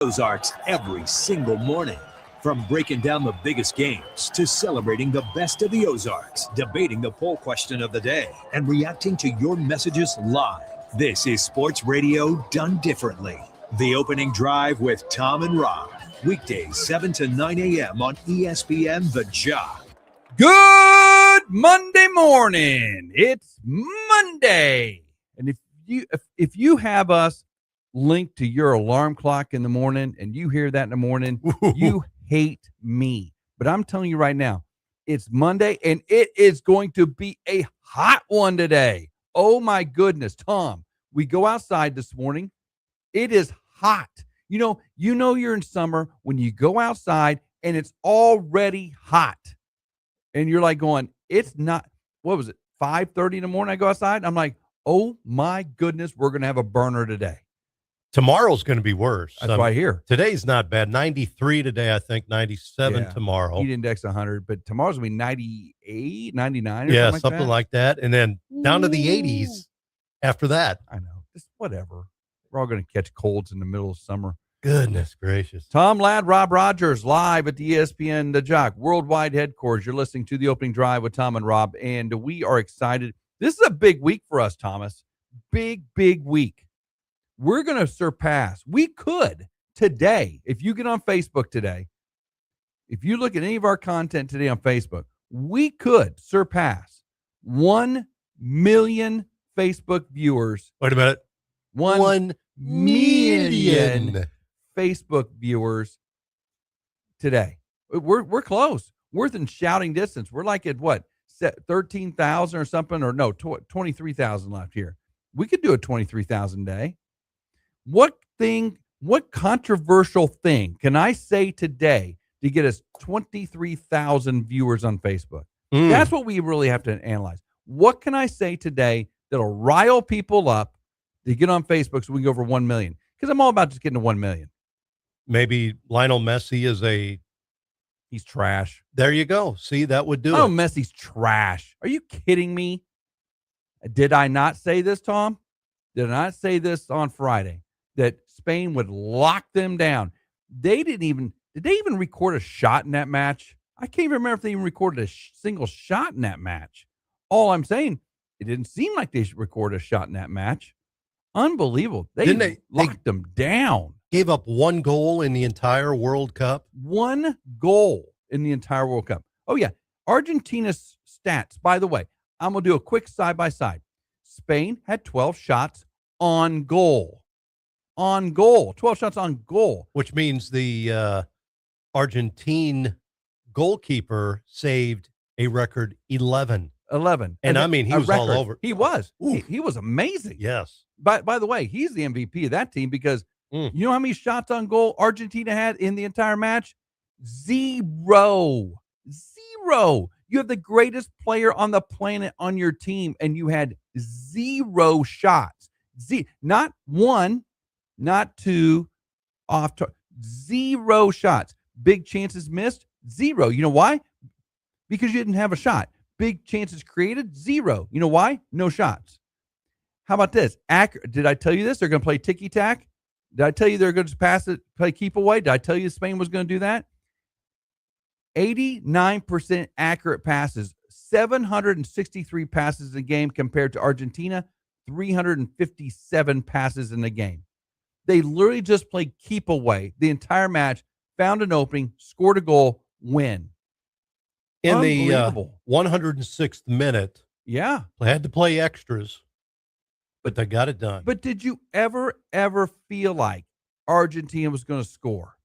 Ozarks every single morning. From breaking down the biggest games to celebrating the best of the Ozarks, debating the poll question of the day, and reacting to your messages live. This is Sports Radio Done Differently. The Opening Drive with Tom and Rob. Weekdays 7 to 9 a.m. on ESPN The Jock. Good Monday morning. It's Monday. And if you have us linked to your alarm clock in the morning and you hear that in the morning, you hate me. But I'm telling you right now, it's Monday and it is going to be a hot one today. Oh my goodness, Tom, we go outside this morning. It is hot. You know you're in summer when you go outside and it's already hot. And you're like going, it's not, what was it, 5:30 in the morning I go outside? I'm like, oh my goodness, we're going to have a burner today. Tomorrow's going to be worse. That's why I hear. Today's not bad. 93 today, I think. 97 tomorrow. Heat index 100, but tomorrow's going to be 98, 99 or something like that. And then down to the 80s after that. I know. Just whatever. We're all going to catch colds in the middle of summer. Goodness gracious. Tom Ladd, Rob Rodgers, live at the ESPN The Jock worldwide headquarters. You're listening to The Opening Drive with Tom and Rob, and we are excited. This is a big week for us, Thomas. Big week. We're going to surpass. We could today, if you get on Facebook today, if you look at any of our content today on Facebook, we could surpass 1 million Facebook viewers. Wait a minute. 1 million Facebook viewers today. We're close. We're within shouting distance. We're like at what, 13,000 or something, or no, 23,000 left here. We could do a 23,000 day. What controversial thing can I say today to get us 23,000 viewers on Facebook? That's what we really have to analyze. What can I say today that'll rile people up to get on Facebook so we can go over 1 million? Because I'm all about just getting to 1 million. Maybe Lionel Messi is he's trash. There you go. See, that would do it. Oh, Messi's trash. Are you kidding me? Did I not say this, Tom? Did I not say this on Friday? That Spain would lock them down. Did they even record a shot in that match? I can't even remember if they even recorded a single shot in that match. All I'm saying, it didn't seem like they should record a shot in that match. Unbelievable. They locked them down. Gave up 1 goal in the entire World Cup. 1 goal in the entire World Cup. Oh, yeah. Argentina's stats, by the way, I'm going to do a quick side-by-side. Spain had 12 shots on goal. 12 shots on goal. Which means the Argentine goalkeeper saved a record 11. And I mean, he was all over. He was. He was amazing. Yes. By the way, he's the MVP of that team because you know how many shots on goal Argentina had in the entire match? 0. You have the greatest player on the planet on your team, and you had 0 shots. Not 1, not 2, off target. 0 shots. Big chances missed, 0. You know why? Because you didn't have a shot. Big chances created, 0. You know why? No shots. How about this? Did I tell you this? They're going to play ticky-tack. Did I tell you they're going to pass it, play keep away? Did I tell you Spain was going to do that? 89% accurate passes, 763 passes a game compared to Argentina, 357 passes in the game. They literally just played keep away the entire match, found an opening, scored a goal, win. In the 106th minute, they had to play extras, but they got it done. But did you ever feel like Argentina was going to score?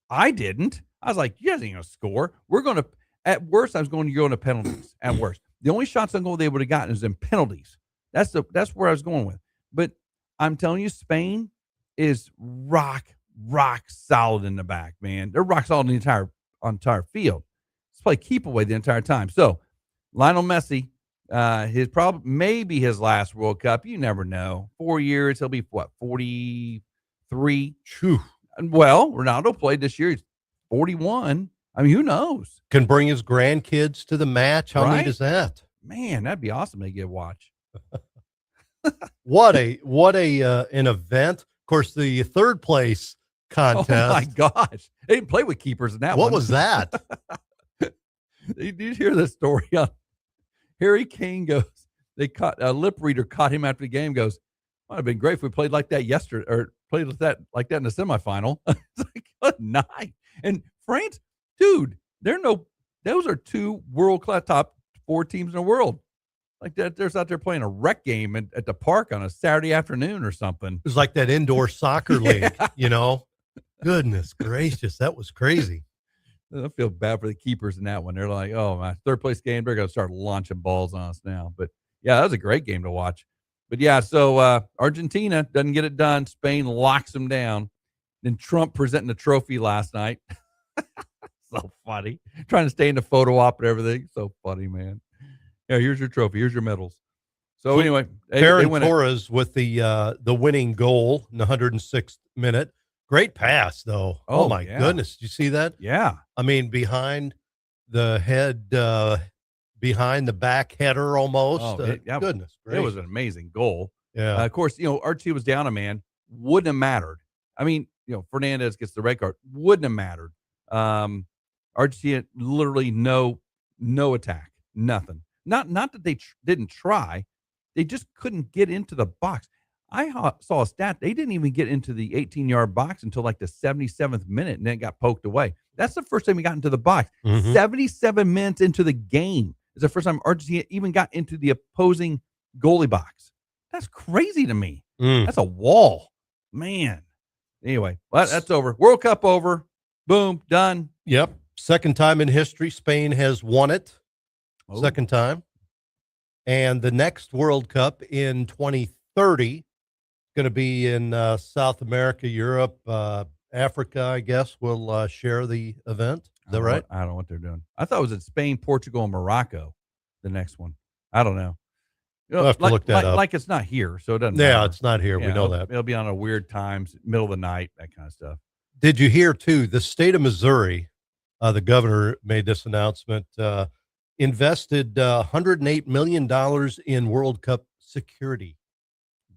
I didn't. I was like, you guys ain't going to score. We're going to, at worst, I was going to go into penalties. At worst. The only shots on goal they would have gotten is in penalties. That's where I was going with. But I'm telling you, Spain is rock solid in the back, man. They're rock solid in the entire field. Let's play keep away the entire time. So Lionel Messi, maybe his last World Cup. You never know. 4 years, he'll be what, 43? Well, Ronaldo played this year. He's 41. I mean, who knows? Can bring his grandkids to the match. How neat is that? Man, that'd be awesome to get watch. What an event. Of course, the third place contest. Oh my gosh. They didn't play with keepers in that one. What was that? Did you hear this story? Harry Kane goes, they caught a lip reader caught him after the game, goes, might have been great if we played like that yesterday or played with that like that in the semifinal. It's like, good night. And France, dude, those are 2 world-class top 4 teams in the world. Like that, there's out there playing a rec game at the park on a Saturday afternoon or something. It was like that indoor soccer league, Goodness gracious, that was crazy. I feel bad for the keepers in that one. They're like, oh, my third place game, they're going to start launching balls on us now. But, yeah, that was a great game to watch. But, yeah, so Argentina doesn't get it done. Spain locks them down. Then Trump presenting the trophy last night. So funny. Trying to stay in the photo op and everything. So funny, man. Yeah, here's your trophy. Here's your medals. So, anyway. Ferran Torres with the winning goal in the 106th minute. Great pass, though. Oh my goodness. Did you see that? Yeah. I mean, behind the head, behind the back header almost. Oh, goodness gracious. It was an amazing goal. Yeah. Of course, Archie was down a man. Wouldn't have mattered. I mean, Fernandez gets the red card. Wouldn't have mattered. Archie had literally no attack. Nothing. Not that they didn't try. They just couldn't get into the box. I saw a stat. They didn't even get into the 18-yard box until like the 77th minute, and then it got poked away. That's the first time we got into the box. 77 minutes into the game is the first time Argentina even got into the opposing goalie box. That's crazy to me. That's a wall. Man. Anyway, well, that's over. World Cup over. Boom. Done. Yep. Second time in history, Spain has won it. Oh. Second time. And the next World Cup in 2030 going to be in South America, Europe, Africa, I guess, will share the event. Is that right? I don't know what they're doing. I thought it was in Spain, Portugal, and Morocco, the next one. I don't know. We'll have to look that up. Like it's not here, so it doesn't matter. Yeah, it's not here. We know that. It'll be on a weird times, middle of the night, that kind of stuff. Did you hear, too, the state of Missouri, the governor made this announcement, invested $108 million in World Cup security.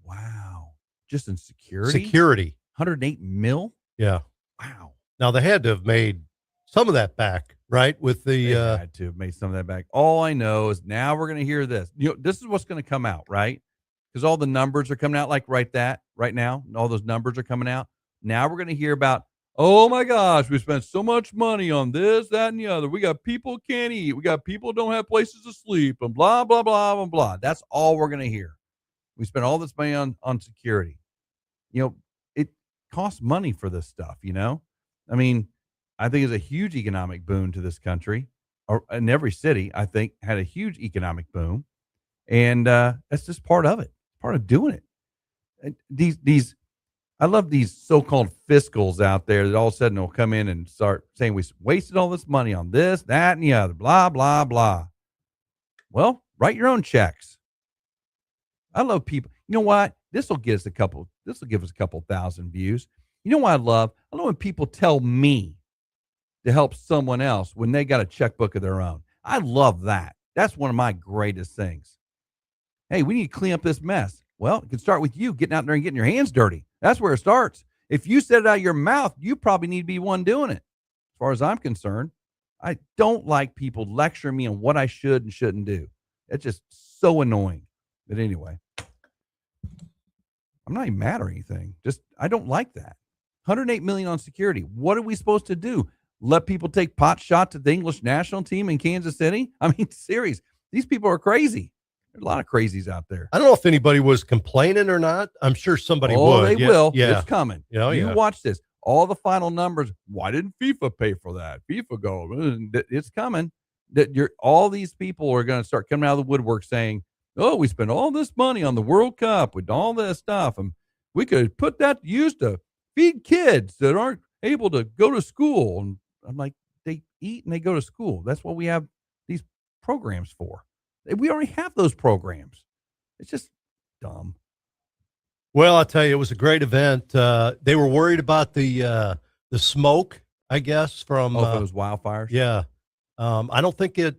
Wow. Just in security? Security. 108 mil? Yeah. Wow. Now, they had to have made some of that back, right? With the they had to have made some of that back. All I know is now we're going to hear this. This is what's going to come out, right? Because all the numbers are coming out like right now. And all those numbers are coming out. Now we're going to hear about, oh my gosh, we spent so much money on this, that, and the other. We got people can't eat. We got people don't have places to sleep and blah, blah, blah, blah, blah. That's all we're going to hear. We spent all this money on security. It costs money for this stuff, I mean, I think it's a huge economic boon to this country. Or in every city, I think, had a huge economic boom. And that's just part of it, part of doing it. And I love these so-called fiscals out there that all of a sudden will come in and start saying we wasted all this money on this, that, and the other, blah, blah, blah. Well, write your own checks. I love people. You know what? This will give us a couple thousand views. You know what I love? I love when people tell me to help someone else when they got a checkbook of their own. I love that. That's one of my greatest things. Hey, we need to clean up this mess. Well, it can start with you getting out there and getting your hands dirty. That's where it starts. If you said it out of your mouth, you probably need to be one doing it. As far as I'm concerned, I don't like people lecturing me on what I should and shouldn't do. It's just so annoying. But anyway, I'm not even mad or anything. Just, I don't like that. 108 million on security. What are we supposed to do? Let people take pot shots at the English national team in Kansas City? I mean, serious. These people are crazy. There's a lot of crazies out there. I don't know if anybody was complaining or not. I'm sure somebody would. Oh, they will. Yeah. It's coming. You watch this. All the final numbers. Why didn't FIFA pay for that? FIFA go. It's coming. All these people are going to start coming out of the woodwork saying, oh, we spent all this money on the World Cup with all this stuff, and we could put that to use to feed kids that aren't able to go to school. And I'm like, they eat and they go to school. That's what we have these programs for. We already have those programs. It's just dumb. Well, I'll tell you, it was a great event. They were worried about the smoke, I guess, from those wildfires. Yeah. I don't think it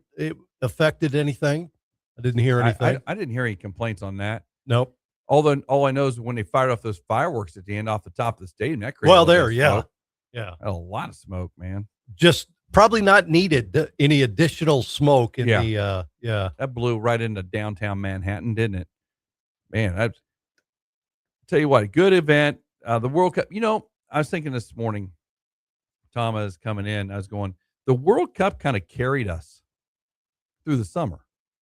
affected anything. I didn't hear anything. I didn't hear any complaints on that. Nope. All I know is when they fired off those fireworks at the end off the top of the stadium, that created smoke. Yeah. A lot of smoke, man. Just probably not needed any additional smoke in That blew right into downtown Manhattan, didn't it? Man, I tell you what, a good event. The World Cup. I was thinking this morning, Thomas coming in, I was going, the World Cup kind of carried us through the summer.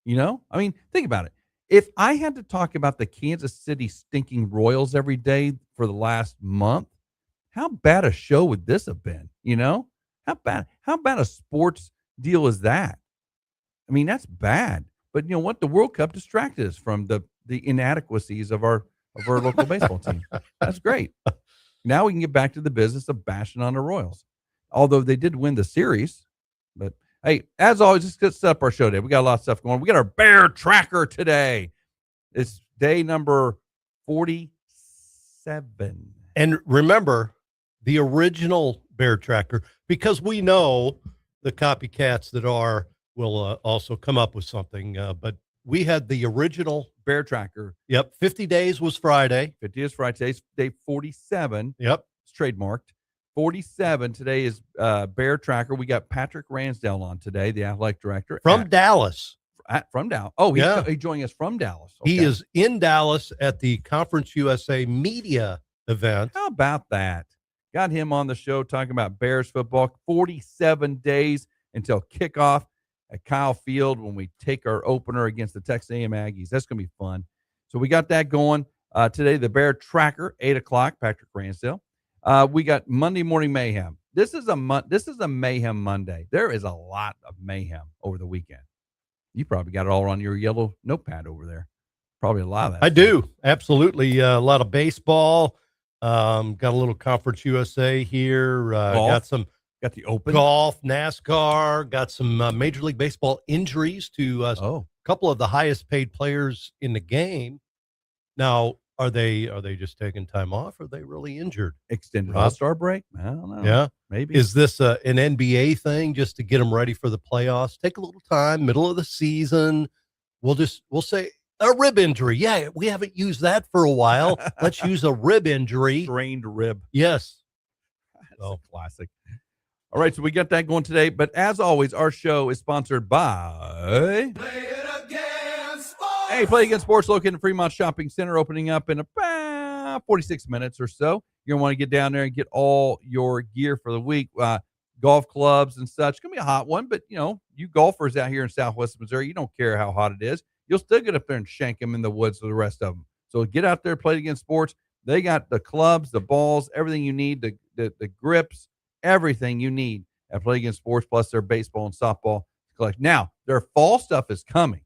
I mean, think about it. If I had to talk about the Kansas City stinking Royals every day for the last month, how bad a show would this have been? How bad a sports deal is that? I mean, that's bad. But you know what? The World Cup distracted us from the inadequacies of our local baseball team. That's great. Now we can get back to the business of bashing on the Royals. Although they did win the series. But hey, as always, let's set up our show today. We got a lot of stuff going on. We got our Bear Tracker today. It's day number 47. And remember, the original Bear Tracker, because we know the copycats that will also come up with something. But we had the original Bear Tracker. Yep. 50 days was Friday. 50 is Friday. Today's day 47. Yep. It's trademarked. 47. Today is Bear Tracker. We got Patrick Ransdell on today, the athletic director. From Dallas. From Dallas. Oh, he's joining us from Dallas. Okay. He is in Dallas at the Conference USA media event. How about that? Got him on the show talking about Bears football. 47 days until kickoff at Kyle Field when we take our opener against the Texas A&M Aggies. That's going to be fun. So we got that going. Today, the Bear Tracker, 8 o'clock, Patrick Ransdell. We got Monday Morning Mayhem. This is a Mayhem Monday. There is a lot of mayhem over the weekend. You probably got it all on your yellow notepad over there. Probably a lot of that. I do. Absolutely. A lot of baseball. Got a little Conference USA here. Got the Open. Golf, NASCAR. Got some Major League Baseball injuries to a couple of the highest paid players in the game. Now, are they just taking time off? Or are they really injured? Extended All-Star break? I don't know. Yeah. Maybe. Is this an NBA thing just to get them ready for the playoffs? Take a little time, middle of the season. We'll say a rib injury. Yeah, we haven't used that for a while. Let's use a rib injury. Strained rib. Yes. That's a classic. All right, so we got that going today. But as always, our show is sponsored by Play It Again Sports. Hey, Play It Again Sports, located in Fremont Shopping Center, opening up in about 46 minutes or so. You're going to want to get down there and get all your gear for the week. Golf clubs and such. It's going to be a hot one, but, you golfers out here in Southwest Missouri, you don't care how hot it is. You'll still get up there and shank them in the woods with the rest of them. So get out there, Play It Again Sports. They got the clubs, the balls, everything you need, the grips, everything you need at Play It Again Sports, plus their baseball and softball collection. Now, their fall stuff is coming.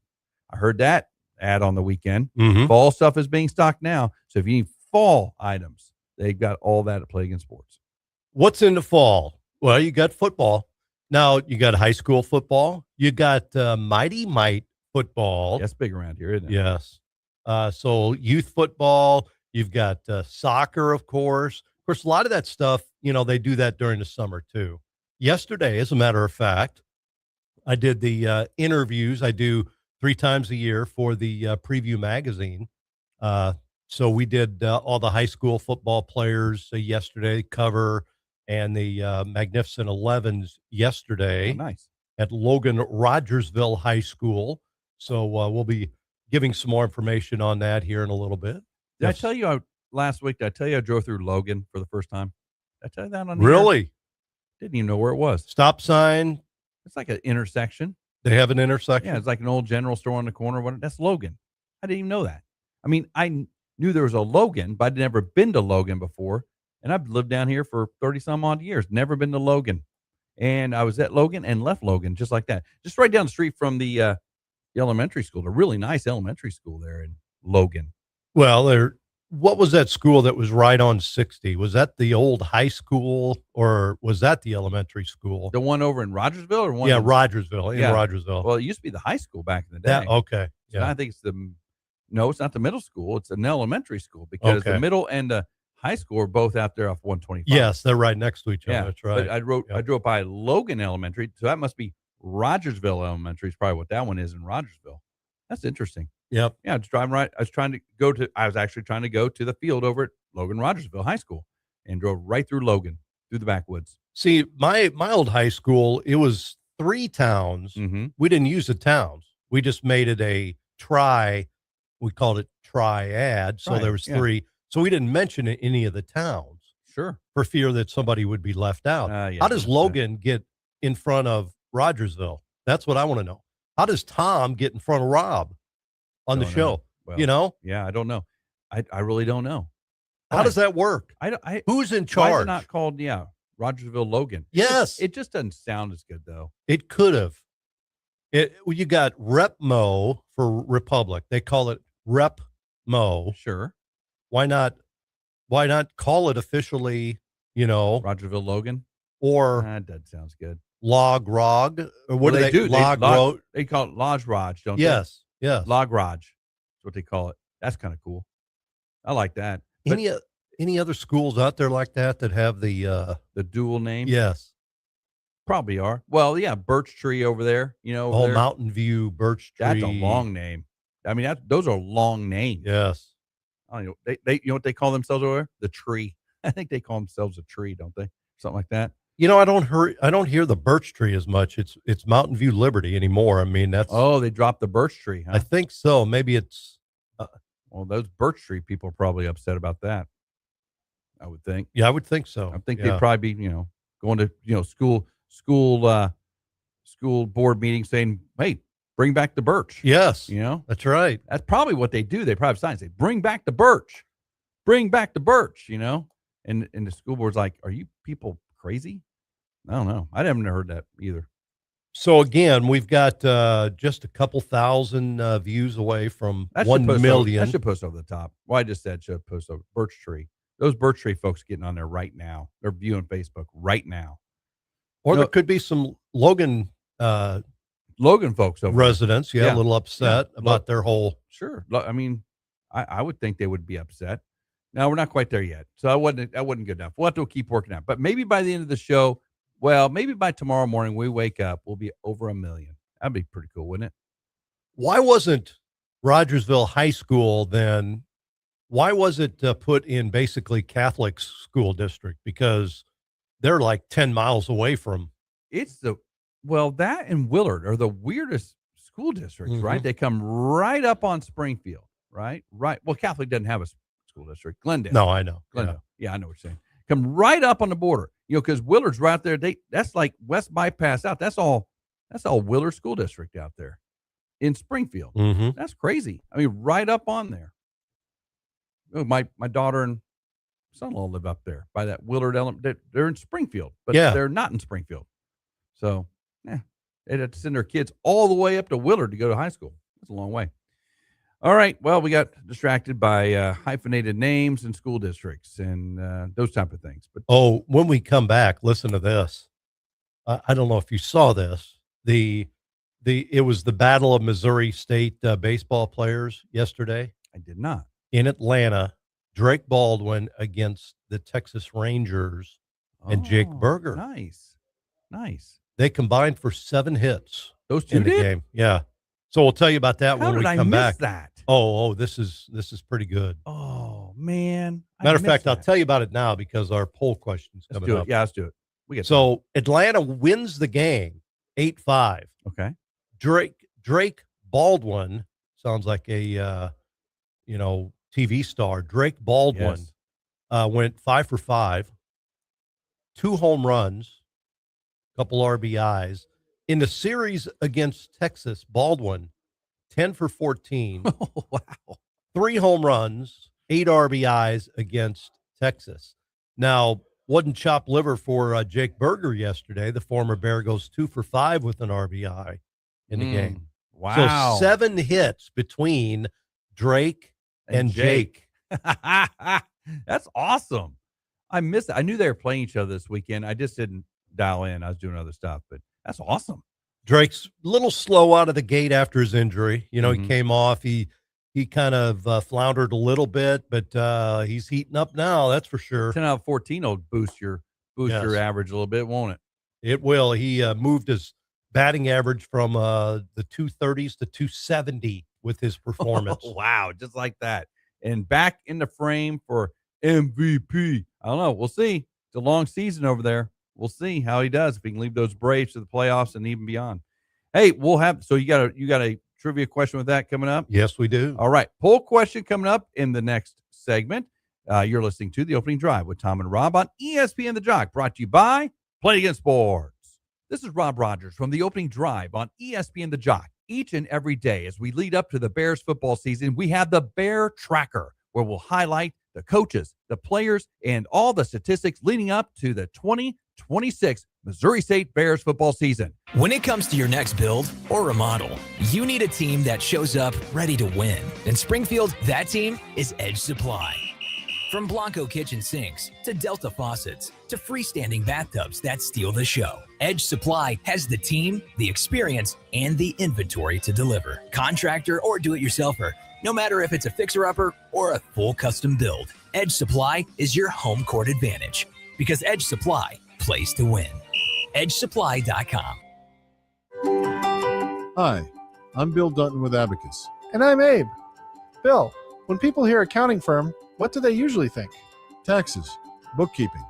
I heard that ad on the weekend. Mm-hmm. Fall stuff is being stocked now. So if you need fall items, they've got all that at Play It Again Sports. What's in the fall? Well, you got football. Now, you got high school football. You got Mighty Might football. That's big around here, isn't it? Yes. So youth football. You've got soccer, of course. Of course, a lot of that stuff, they do that during the summer, too. Yesterday, as a matter of fact, I did the interviews. I do 3 times a year for the Preview magazine. So we did all the high school football players yesterday, cover, and the Magnificent 11s yesterday. Oh, nice. At Logan Rodgersville High School. So we'll be giving some more information on that here in a little bit. Did I tell you last week, I drove through Logan for the first time? Did I tell you that on the Really? air? Didn't even know where it was. Stop sign. It's like an intersection. They have an intersection? Yeah, it's like an old general store on the corner. That's Logan. I didn't even know that. I mean, I knew there was a Logan, but I'd never been to Logan before. And I've lived down here for 30-some-odd years. Never been to Logan. And I was at Logan and left Logan just like that. Just right down the street from the elementary school. A really nice elementary school there in Logan. Well, what was that school that was right on 60? Was that the old high school or was that the elementary school? The one over in Rodgersville or one? Yeah, Rodgersville, Rodgersville. Well, it used to be the high school back in the day. Okay. So I think it's it's not the middle school. It's an elementary school because the middle and the high school are both out there off 125. Yes, they're right next to each other. That's right. But I drove by Logan Elementary, so that must be Rodgersville Elementary is probably what that one is in Rodgersville. That's interesting. Yep. Yeah, I was driving right. I was actually trying to go to the field over at Logan Rogersville High School and drove right through Logan, through the backwoods. See, my old high school, it was 3 towns. Mm-hmm. We didn't use the towns. We just made it a we called it triad. So there was 3. So we didn't mention any of the towns Sure. for fear that somebody would be left out. Yeah, How does Logan get in front of Rodgersville? That's what I want to know. How does Tom get in front of Rob on the Don't show? know. Well, You know? Yeah, I don't know. I really don't know. How does that work? Who's in Why is charge? it not called, Rogersville Logan? Yes. It just doesn't sound as good, though. It could have. You got Rep Mo for Republic. They call it Rep Mo. Sure. Why not call it officially, Rogersville Logan? or That sounds good. Log Rog? Or what Well, do they do? Log Road? They call it Lodge Raj, don't Yes. they? Yes. Log Raj. That's what they call it. That's kind of cool. I like that. But Any other schools out there like that have the dual name? yes. Probably are. Well, yeah, Birch Tree over there, over there. Mountain View, Birch Tree. That's a long name. I mean, those are long names. Yes. I don't know. They you know what they call themselves over there? The Tree. I think they call themselves a tree, don't they? Something like that. I don't hear the Birch Tree as much. It's Mountain View Liberty anymore. I mean, that's they dropped the Birch Tree, huh? I think so. Maybe it's Well, those Birch Tree people are probably upset about that. I would think. yeah, I would think so. I think Yeah. they'd probably be, going to, school board meeting saying, "Hey, bring back the Birch." Yes. You That's right. That's probably what they do. They probably have signs say, "Bring back the Birch, bring back the Birch." And the school board's like, "Are you people crazy?" I don't know. I haven't heard that either. So again, we've got just a couple thousand views away from That should 1 post million. That should post over the top. Well, I just said should post over Birch Tree. Those Birch Tree folks getting on there right now. They're viewing Facebook right now. Or there could be some Logan folks over there. residents, a little upset about their whole. Sure. I mean, I would think they would be upset. Now, we're not quite there yet. So that wasn't good enough. We'll have to keep working out. But maybe by the end of the show, maybe by tomorrow morning, we wake up, we'll be over 1 million. That'd be pretty cool, wouldn't it? Why wasn't Rogersville High School then? Why was it put in basically Catholic school district? Because they're like 10 miles away from. That and Willard are the weirdest school districts, right? They come right up on Springfield, right? Right. Well, Catholic doesn't have a school district. Glendale. No, I know. Glendale. Yeah, I know what you're saying. Come right up on the border, because Willard's right there. That's like West Bypass out. That's all Willard School District out there in Springfield. Mm-hmm. That's crazy. I mean, right up on there. Oh, my daughter and son-in-law live up there by that Willard element. They're in Springfield, but they're not in Springfield. So, they'd have to send their kids all the way up to Willard to go to high school. That's a long way. All right. Well, we got distracted by hyphenated names and school districts and those type of things. But when we come back, listen to this. I don't know if you saw this. It was the Battle of Missouri State baseball players yesterday. I did not. In Atlanta, Drake Baldwin against the Texas Rangers and Jake Berger. Nice. They combined for 7 hits. Those two in the did? game. Yeah. So we'll tell you about that when we come back. That? Oh, this is pretty good. Oh man. Matter of fact, I'll tell you about it now because our poll question's coming up. Yeah, let's do it. So Atlanta wins the game 8-5. Okay. Drake Baldwin sounds like a TV star. Drake Baldwin went 5 for 5, 2 home runs, couple RBIs. In the series against Texas, Baldwin, 10 for 14. Oh, wow. 3 home runs, 8 RBIs against Texas. Now, wasn't chopped liver for Jake Berger yesterday. The former Bear goes 2 for 5 with an RBI in the game. Wow. So 7 hits between Drake and Jake. That's awesome. I missed it. I knew they were playing each other this weekend. I just didn't dial in. I was doing other stuff, but that's awesome. Drake's a little slow out of the gate after his injury. He came off. He kind of floundered a little bit, but he's heating up now. That's for sure. 10 out of 14 will boost your average a little bit, won't it? It will. He moved his batting average from the 230s to 270 with his performance. Wow, just like that. And back in the frame for MVP. I don't know. We'll see. It's a long season over there. We'll see how he does if he can leave those Braves to the playoffs and even beyond. Hey, we'll have so you got a trivia question with that coming up? Yes, we do. All right. Poll question coming up in the next segment. You're listening to The Opening Drive with Tom and Rob on ESPN The Jock, brought to you by Play Against Sports. This is Rob Rodgers from The Opening Drive on ESPN The Jock. Each and every day as we lead up to the Bears football season, we have the Bear Tracker, where we'll highlight the coaches, the players, and all the statistics leading up to the 2026 Missouri State Bears football season. When it comes to your next build or remodel, you need a team that shows up ready to win. In Springfield, that team is Edge Supply. From Blanco kitchen sinks to Delta faucets to freestanding bathtubs that steal the show, Edge Supply has the team, the experience, and the inventory to deliver. Contractor or do-it-yourselfer, no matter if it's a fixer-upper or a full custom build, Edge Supply is your home court advantage because Edge Supply plays to win. EdgeSupply.com. Hi, I'm Bill Dutton with Abacus. And I'm Abe. Bill, when people hear accounting firm, what do they usually think? Taxes, bookkeeping,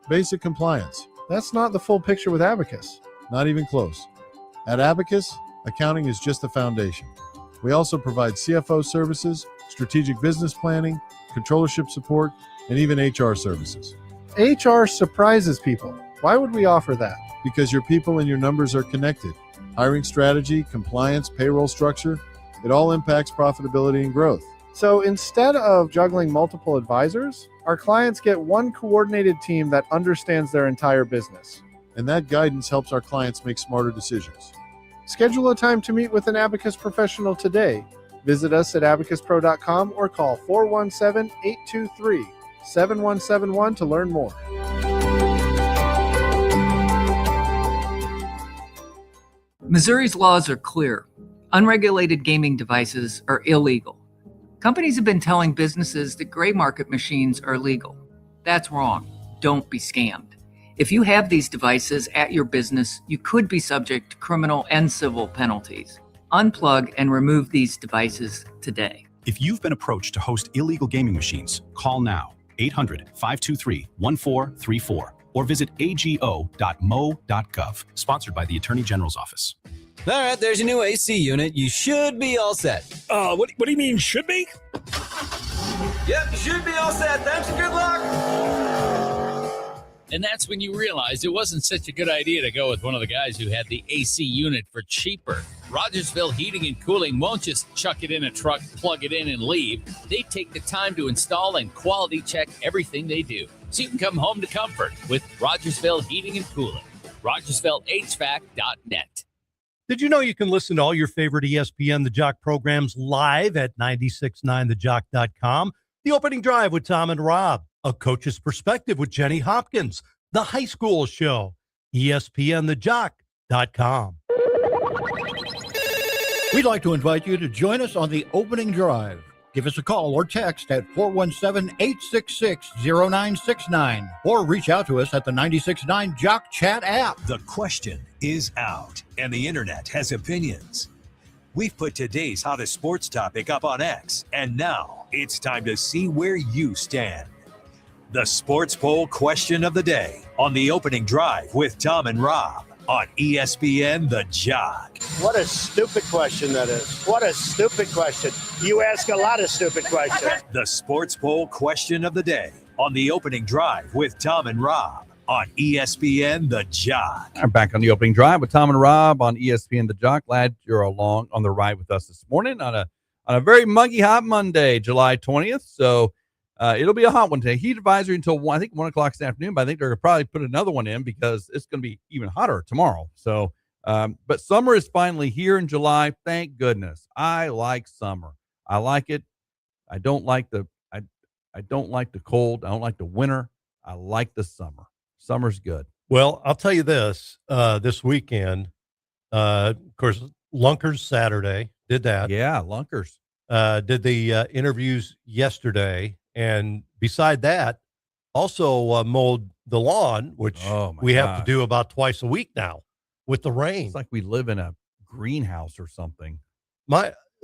basic compliance. That's not the full picture with Abacus. Not even close. At Abacus, accounting is just the foundation. We also provide CFO services, strategic business planning, controllership support, and even HR services. HR surprises people. Why would we offer that? Because your people and your numbers are connected. Hiring strategy, compliance, payroll structure, it all impacts profitability and growth. So instead of juggling multiple advisors, our clients get one coordinated team that understands their entire business. And that guidance helps our clients make smarter decisions. Schedule a time to meet with an Abacus professional today. Visit us at abacuspro.com or call 417-823-7171 to learn more. Missouri's laws are clear. Unregulated gaming devices are illegal. Companies have been telling businesses that gray market machines are legal. That's wrong. Don't be scammed. If you have these devices at your business, you could be subject to criminal and civil penalties. Unplug and remove these devices today. If you've been approached to host illegal gaming machines, call now 800-523-1434 or visit ago.mo.gov. Sponsored by the Attorney General's Office. All right, there's your new AC unit. You should be all set. What do you mean, should be? Yep, you should be all set. Thanks and good luck. And that's when you realize it wasn't such a good idea to go with one of the guys who had the AC unit for cheaper. Rodgersville Heating and Cooling won't just chuck it in a truck, plug it in, and leave. They take the time to install and quality check everything they do, so you can come home to comfort with Rodgersville Heating and Cooling. RodgersvilleHVAC.net. Did you know you can listen to all your favorite ESPN The Jock programs live at 969thejock.com? The Opening Drive with Tom and Rob, A Coach's Perspective with Jenny Hopkins, The High School Show, ESPNthejock.com. We'd like to invite you to join us on The Opening Drive. Give us a call or text at 417-866-0969 or reach out to us at the 96.9 Jock Chat app. The question is out, and the internet has opinions. We've put today's hottest sports topic up on X, and now it's time to see where you stand. The Sports Poll Question of the Day on The Opening Drive with Tom and Rob on ESPN The Jock. What a stupid question that is. What a stupid question. You ask a lot of stupid questions. The Sports Poll Question of the Day on The Opening Drive with Tom and Rob on ESPN The Jock. I'm back on The Opening Drive with Tom and Rob on ESPN The Jock. Glad you're along on the ride with us this morning on a very muggy hot Monday, July 20th. So it'll be a hot one today. Heat advisory until 1 o'clock this afternoon, but I think they're going to probably put another one in because it's going to be even hotter tomorrow. So, but summer is finally here in July. Thank goodness. I like summer. I like it. I don't like the cold. I don't like the winter. I like the summer. Summer's good. Well, I'll tell you this, this weekend, of course, Lunkers Saturday did that. Yeah. Lunkers did the interviews yesterday. And beside that, also mowed the lawn, which we have to do about twice a week now with the rain. It's like we live in a greenhouse or something.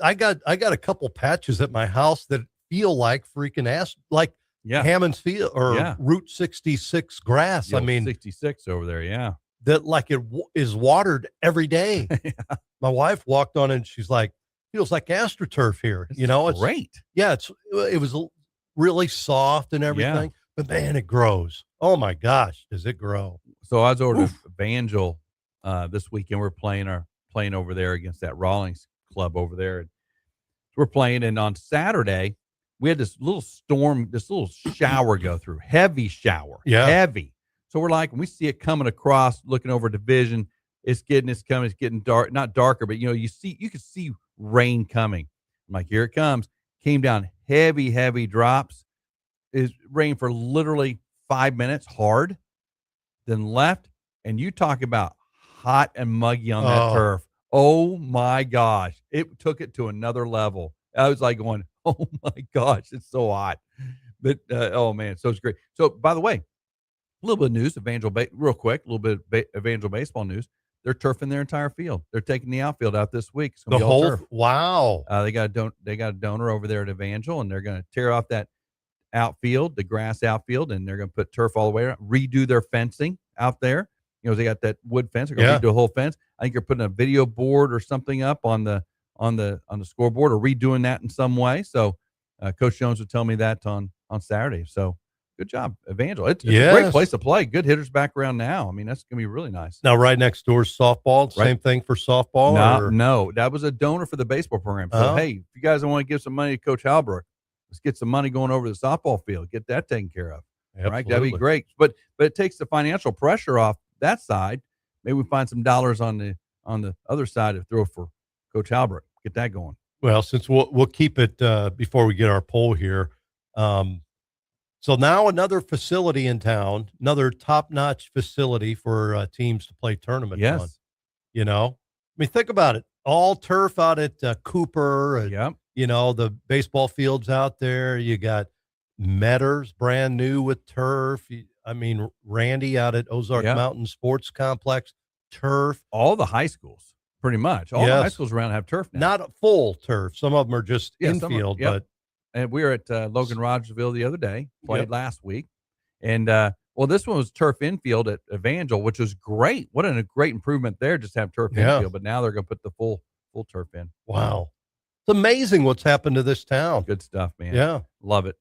I got a couple patches at my house that feel like freaking like Hammond's Field or Route 66 grass. I mean, 66 over there. Yeah. That like it is watered every day. My wife walked on it and she's like, feels like AstroTurf here. It's great. Yeah. It was really soft and everything, but man, it grows. Oh my gosh. Does it grow? So I was over to Evangel this weekend. We're playing over there against that Rawlings club over there. And we're playing. And on Saturday, we had this little storm, this little shower go through, heavy shower, heavy. So we're like, when we see it coming across, looking over division, it's getting dark, not darker, but you can see rain coming. I'm like, here it comes. Came down heavy drops. It rained for literally 5 minutes hard, then left. And you talk about hot and muggy on that turf. Oh my gosh. It took it to another level. I was like going, oh my gosh, it's so hot. But, oh man, so it's great. So by the way, a little bit of news, real quick, a little bit of Evangel baseball news. They're turfing their entire field. They're taking the outfield out this week. It's gonna be all turf. Wow. They got a donor over there at Evangel, and they're going to tear off that outfield, the grass outfield, and they're going to put turf all the way around, redo their fencing out there. They got that wood fence. They're going to redo a whole fence. I think you're putting a video board or something up on the scoreboard or redoing that in some way. So Coach Jones would tell me that on Saturday. So good job, Evangel. It's a great place to play. Good hitters back around now. I mean, that's going to be really nice. Now, right next door is softball. Same thing for softball? No, that was a donor for the baseball program. So, hey, if you guys want to give some money to Coach Halbrook, let's get some money going over to the softball field. Get that taken care of. Absolutely. Right? That'd be great. But it takes the financial pressure off that side. Maybe we find some dollars on the other side to throw for Coach Halbrook. Get that going. Well, since we'll keep it before we get our poll here. So now another facility in town, another top-notch facility for teams to play tournaments on. I mean, think about it. All turf out at Cooper. And, the baseball fields out there. You got Metters, brand new with turf. Randy out at Ozark Mountain Sports Complex, turf. All the high schools, pretty much. All the high schools around have turf now. Not a full turf. Some of them are just infield, but. And we were at Logan Rogersville the other day, played last week. And, this one was turf infield at Evangel, which was great. What a great improvement there, just to have turf infield. But now they're going to put the full turf in. Wow. It's amazing what's happened to this town. Good stuff, man. Yeah. Love it.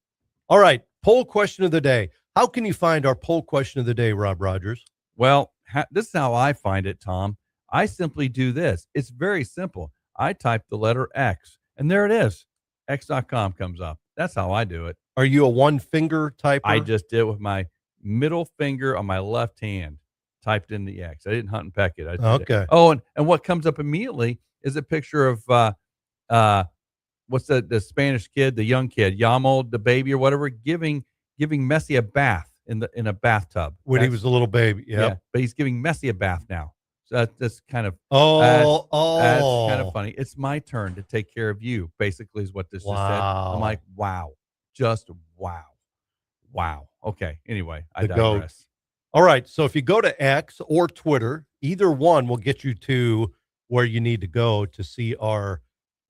All right. Poll question of the day. How can you find our poll question of the day, Rob Rodgers? Well, this is how I find it, Tom. I simply do this. It's very simple. I type the letter X, and there it is. X.com comes up. That's how I do it. Are you a one-finger typer? I just did it with my middle finger on my left hand, typed in the X. I didn't hunt and peck it. Okay. Oh, and what comes up immediately is a picture of what's the Spanish kid, the young kid, Yamo, the baby or whatever, giving Messi a bath in a bathtub when he was a little baby. Yeah, but he's giving Messi a bath now. So that's kind of that's kind of funny. It's my turn to take care of you, basically, is what this just said. I'm like, wow. Just wow. Okay. Anyway, I digress. All right. So if you go to X or Twitter, either one will get you to where you need to go to see our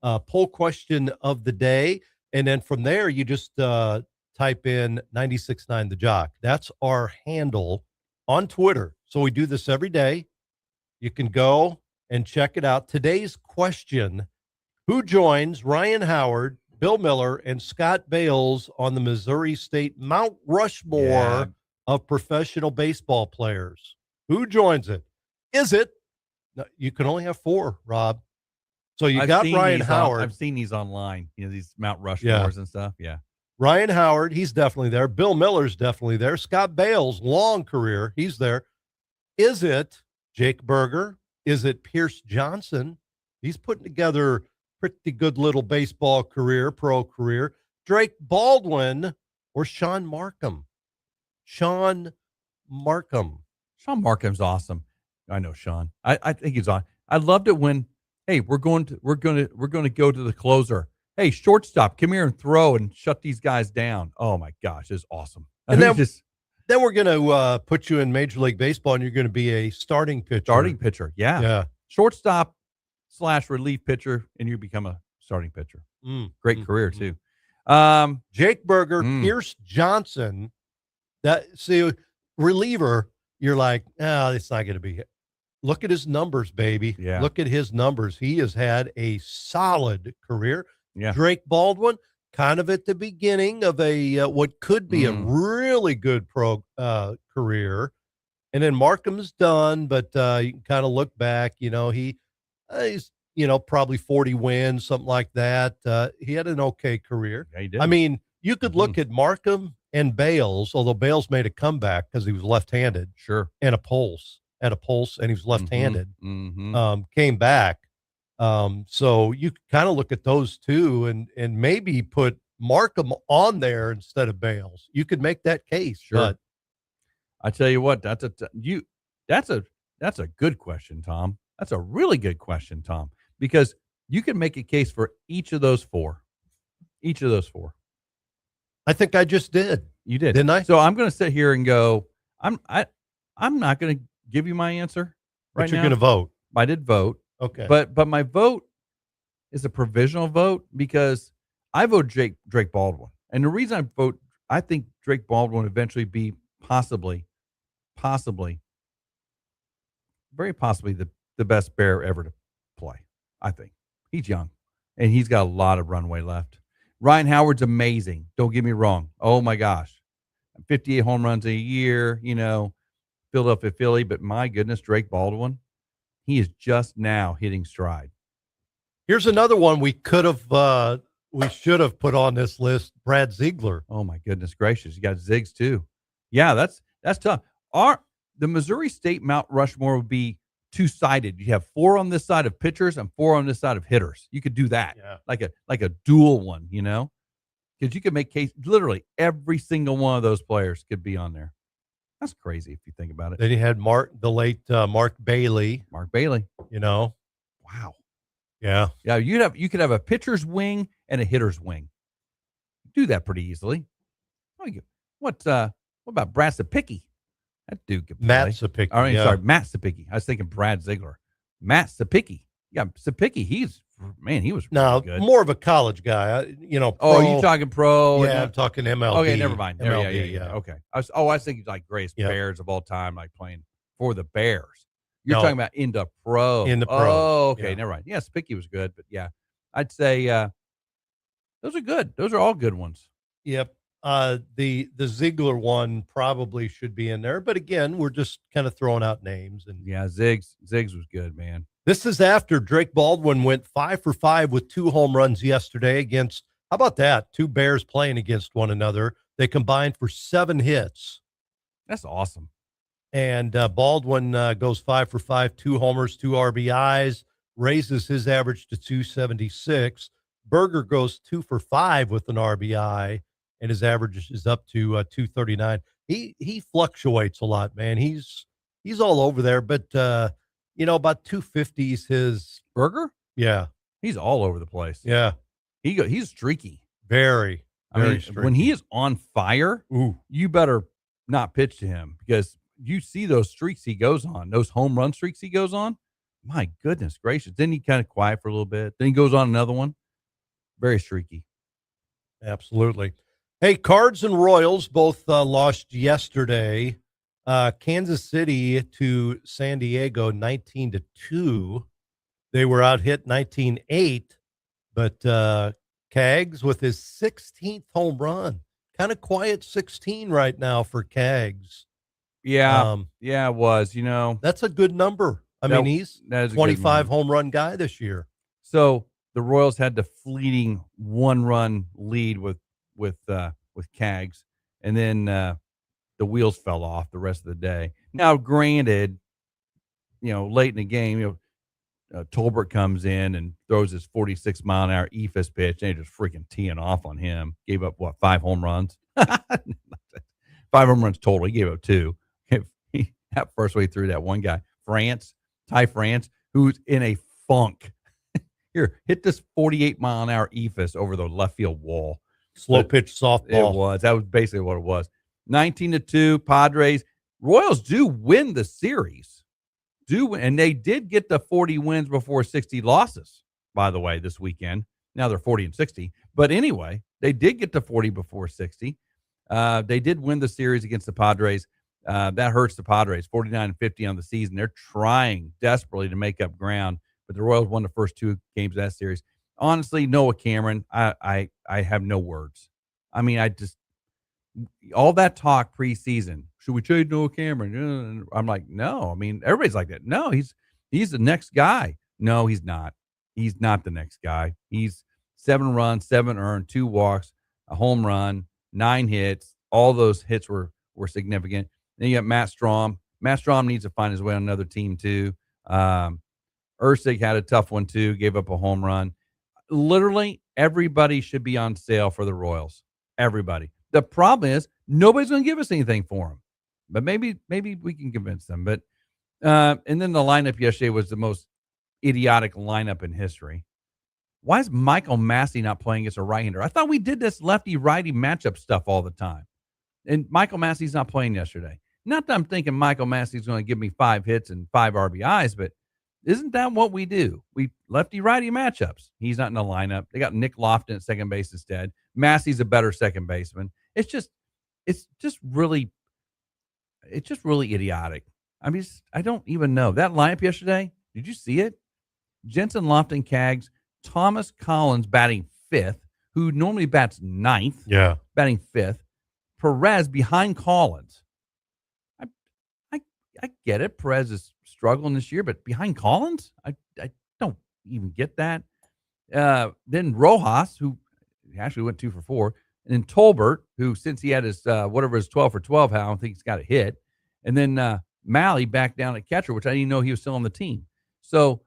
poll question of the day. And then from there, you just type in 96.9 The Jock. That's our handle on Twitter. So we do this every day. You can go and check it out. Today's question: who joins Ryan Howard, Bill Miller, and Scott Bales on the Missouri State Mount Rushmore of professional baseball players? Who joins it? Is it? No, you can only have 4, Rob. So I've got Ryan Howard. I've seen these online, these Mount Rushmores and stuff. Yeah. Ryan Howard, he's definitely there. Bill Miller's definitely there. Scott Bales, long career, he's there. Is it Jake Berger? Is it Pierce Johnson? He's putting together pretty good little baseball career, pro career. Drake Baldwin or Sean Markham? Sean Markham's awesome. I know Sean. I think he's on. I loved it when, hey, we're going to go to the closer. Hey, shortstop, come here and throw and shut these guys down. Oh my gosh, it's awesome. And then we're going to put you in Major League Baseball, and you're going to be a starting pitcher. Yeah. Shortstop / relief pitcher, and you become a starting pitcher. Great career too. Jake Berger, Pierce Johnson. Reliever. You're like, it's not going to be. Look at his numbers, baby. Yeah. Look at his numbers. He has had a solid career. Yeah. Drake Baldwin, kind of at the beginning of a what could be a really good career. And then Markham's done, but you can kind of look back, he's, probably 40 wins, something like that. He had an okay career. Yeah, he did. I mean, you could look at Markham and Bales, although Bales made a comeback because he was left-handed. Sure. And had a pulse, and he was left-handed. Came back. So you kind of look at those two and maybe put Markham on there instead of Bales. You could make that case. Sure. But I tell you what, that's a good question, Tom. That's a really good question, Tom, because you can make a case for each of those four. I think I just did. You did, didn't I? So I'm going to sit here and go. I'm not going to give you my answer right but you're now. going to vote. I did vote. Okay, but my vote is a provisional vote because I vote Drake Baldwin, and the reason I think Drake Baldwin will eventually be possibly, very possibly the best Bear ever to play. I think he's young, and he's got a lot of runway left. Ryan Howard's amazing. Don't get me wrong. Oh my gosh, 58 home runs a year. Philadelphia Philly, but my goodness, Drake Baldwin, he is just now hitting stride. Here's another one we should have put on this list. Brad Ziegler. Oh my goodness gracious, you got Ziggs too. Yeah, that's tough. The Missouri State Mount Rushmore would be two-sided. You have 4 on this side of pitchers and 4 on this side of hitters. You could do that, like a dual one, because you could make case. Literally every single one of those players could be on there. That's crazy if you think about it. Then you had the late Mark Bailey. Wow. Yeah. Yeah. You could have a pitcher's wing and a hitter's wing. Do that pretty easily. What about Brad Sapicki? That dude could play. Matt Sapicki. Sorry, Matt Sapicki. I was thinking Brad Ziegler. Matt Sapicki. Yeah, Sapicki. He was really good. More of a college guy. Pro. Oh, you talking pro? Yeah, I'm talking MLB. Okay, never mind. MLB, Yeah. Okay. I was thinking like greatest Bears of all time, like playing for the Bears. You're No. talking about into pro. In the pro. Oh, okay. Yeah. Never mind. Yeah, Sapicki was good, but yeah, I'd say those are good. Those are all good ones. Yep. The Ziegler one probably should be in there, but again, we're just kind of throwing out names. And yeah, Ziggs was good, man. This is after Drake Baldwin went 5 for 5 with 2 home runs yesterday against, how about that? 2 Bears playing against one another. They combined for 7 hits. That's awesome. And Baldwin goes 5 for 5, 2 homers, 2 RBIs, raises his average to 276. Berger goes 2 for 5 with an RBI, and his average is up to 239. He fluctuates a lot, man. He's all over there, but about 250s his Berger. Yeah, he's all over the place. Yeah, he's streaky. Very streaky. When he is on fire, you better not pitch to him because you see those streaks he goes on, those home run streaks he goes on. My goodness gracious! Then he kind of quiet for a little bit. Then he goes on another one. Very streaky. Absolutely. Hey, Cards and Royals both lost yesterday. Kansas City to San Diego 19-2. They were out hit 19-8, but Cags with his 16th home run. Kind of quiet 16 right now for Cags. Yeah, it was. That's a good number. I mean, he's a 25 home run guy this year. So the Royals had the fleeting 1-run lead with Cags, and then the wheels fell off the rest of the day. Now, granted, late in the game, Tolbert comes in and throws his 46-mile-an-hour eephus pitch, and they're just freaking teeing off on him. Gave up, 5 home runs? 5 home runs total. He gave up 2. That first way through that one guy, Ty France, who's in a funk. Here, hit this 48-mile-an-hour eephus over the left field wall. Slow pitch softball. It was. That was basically what it was. 19-2, Padres. Royals do win the series. And they did get the 40 wins before 60 losses, by the way, this weekend. Now they're 40-60. But anyway, they did get to 40 before 60. They did win the series against the Padres. That hurts the Padres, 49-50 on the season. They're trying desperately to make up ground, but the Royals won the first 2 games of that series. Honestly, Noah Cameron, I have no words. I mean, all that talk preseason, should we trade Noah Cameron? I'm like, no. I mean, everybody's like that. No, he's the next guy. No, he's not. He's not the next guy. He's 7 runs, 7 earned, 2 walks, a home run, 9 hits. All those hits were significant. Then you got Matt Strahm. Matt Strahm needs to find his way on another team too. Ursig had a tough one too, gave up a home run. Literally everybody should be on sale for the Royals. Everybody. The problem is nobody's going to give us anything for them, but maybe we can convince them. But and then the lineup yesterday was the most idiotic lineup in history. Why is Michael Massey not playing against a right-hander? I thought we did this lefty-righty matchup stuff all the time, and Michael Massey's not playing yesterday. Not that I'm thinking Michael Massey's going to give me 5 hits and 5 RBIs, but isn't that what we do? We lefty-righty matchups. He's not in the lineup. They got Nick Lofton at second base instead. Massey's a better second baseman. It's just really idiotic. I mean, I don't even know. That lineup yesterday, did you see it? Jensen, Lofton, Kaggs, Thomas Collins batting 5th, who normally bats 9th. Yeah. Batting 5th. Perez behind Collins. I get it. Perez is struggling this year, but behind Collins? I don't even get that. Then Rojas, who actually went 2 for 4. And then Tolbert, who since he had his 12 for 12, I don't think he's got a hit. And then Malley back down at catcher, which I didn't know he was still on the team. So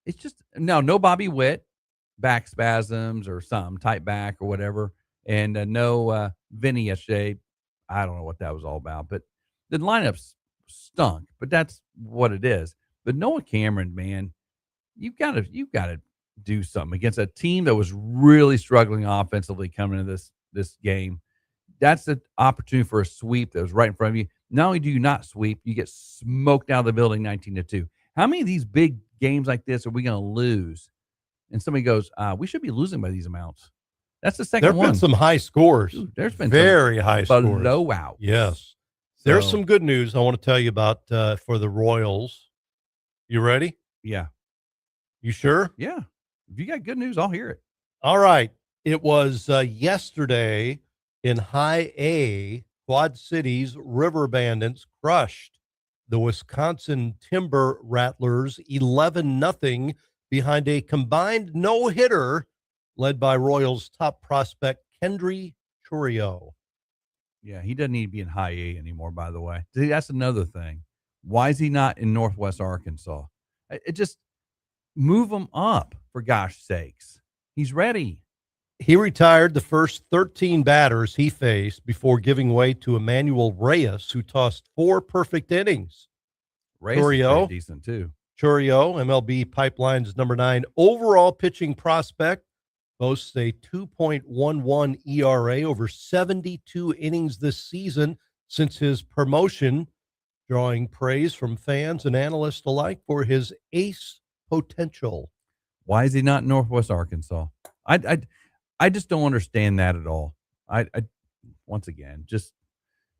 it's just no Bobby Witt, back spasms or something, tight back or whatever. And no Vinny yesterday. I don't know what that was all about. But the lineups stunk, but that's what it is. But Noah Cameron, man, you've got to do something against a team that was really struggling offensively coming into this game. That's the opportunity for a sweep that was right in front of you. Not only do you not sweep, you get smoked out of the building 19-2. How many of these big games like this are we going to lose? And somebody goes, we should be losing by these amounts. That's the second one. There have been some high scores. Dude, there's been very high scores. Blowout. Yes. There's some good news I want to tell you about for the Royals. You ready? Yeah. You sure? Yeah. If you got good news, I'll hear it. All right. It was yesterday in High A, Quad Cities, River Bandits crushed the Wisconsin Timber Rattlers 11-0 behind a combined no-hitter led by Royals top prospect Kendry Churio. Yeah, he doesn't need to be in High A anymore, by the way. See, that's another thing. Why is he not in Northwest Arkansas? It just move him up, for gosh sakes. He's ready. He retired the first 13 batters he faced before giving way to Emmanuel Reyes, who tossed 4 perfect innings. Reyes is pretty decent, too. Churio, MLB Pipeline's number 9 overall pitching prospect, boasts a 2.11 ERA over 72 innings this season since his promotion, drawing praise from fans and analysts alike for his ace potential. Why is he not in Northwest Arkansas? I just don't understand that at all. I once again just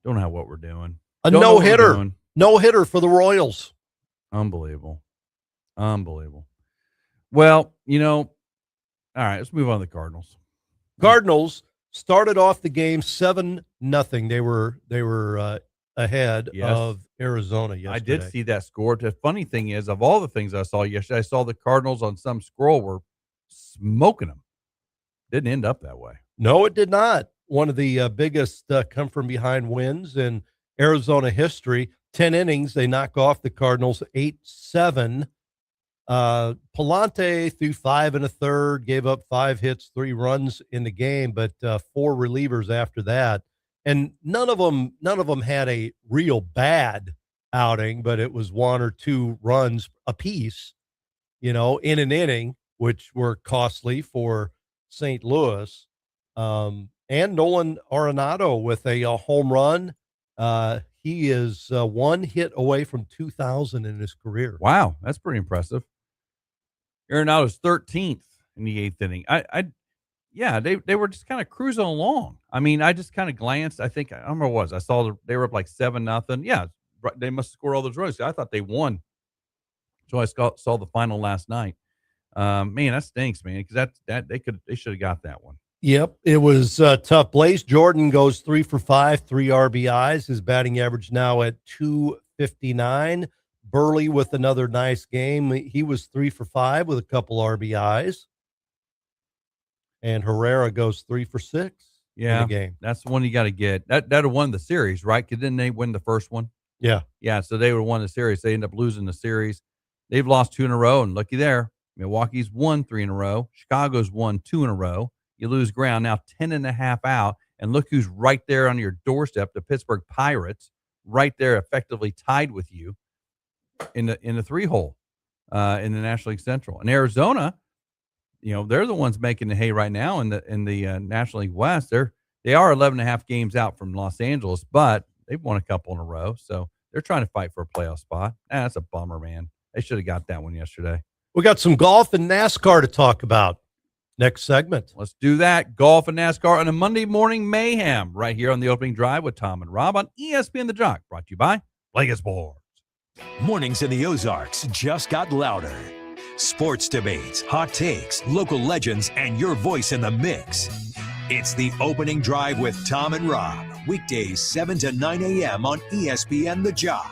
don't know what we're doing. A no-hitter for the Royals. Unbelievable. Well, all right, let's move on to the Cardinals. Cardinals started off the game 7-0. They were ahead of Arizona yesterday. I did see that score. The funny thing is, of all the things I saw yesterday, I saw the Cardinals on some scroll were smoking them. Didn't end up that way. No, it did not. One of the biggest come-from-behind wins in Arizona history. 10 innings, they knock off the Cardinals 8-7. Palante threw 5 1/3, gave up 5 hits, 3 runs in the game, but 4 relievers after that. And none of them had a real bad outing, but it was 1 or 2 runs apiece, in an inning, which were costly for St. Louis. And Nolan Arenado with a home run. He is 1 hit away from 2,000 in his career. Wow, that's pretty impressive. Arenado's 13th in the 8th inning. Yeah, they were just kind of cruising along. I mean, I just kind of glanced. I think I don't remember what it was. I saw they were up like 7-0. Yeah, they must score all those runs. I thought they won. So I saw the final last night. Man, that stinks, man, because they should have got that one. Yep, it was tough. Blaze Jordan goes 3 for 5, 3 RBIs. His batting average now at 259. Burley with another nice game. He was 3 for 5 with a couple RBIs. And Herrera goes 3 for 6 in the game. That's the one you got to get. That would have won the series, right? Because didn't they win the first one? Yeah. Yeah, so they would have won the series. They end up losing the series. They've lost 2 in a row, and looky there. Milwaukee's won 3 in a row. Chicago's won 2 in a row. You lose ground, now 10.5 out, and look who's right there on your doorstep, the Pittsburgh Pirates, right there effectively tied with you in the 3-hole in the National League Central. And Arizona, they're the ones making the hay right now in the National League West. They are 11.5 games out from Los Angeles, but they've won a couple in a row, so they're trying to fight for a playoff spot. That's a bummer, man. They should have got that one yesterday. We got some golf and NASCAR to talk about next segment. Let's do that. Golf and NASCAR on a Monday morning mayhem right here on the opening drive with Tom and Rob on ESPN The Jock, brought to you by Vegas Sports. Mornings in the Ozarks just got louder. Sports debates, hot takes, local legends, and your voice in the mix. It's the opening drive with Tom and Rob. Weekdays 7 to 9 a.m. on ESPN The Jock.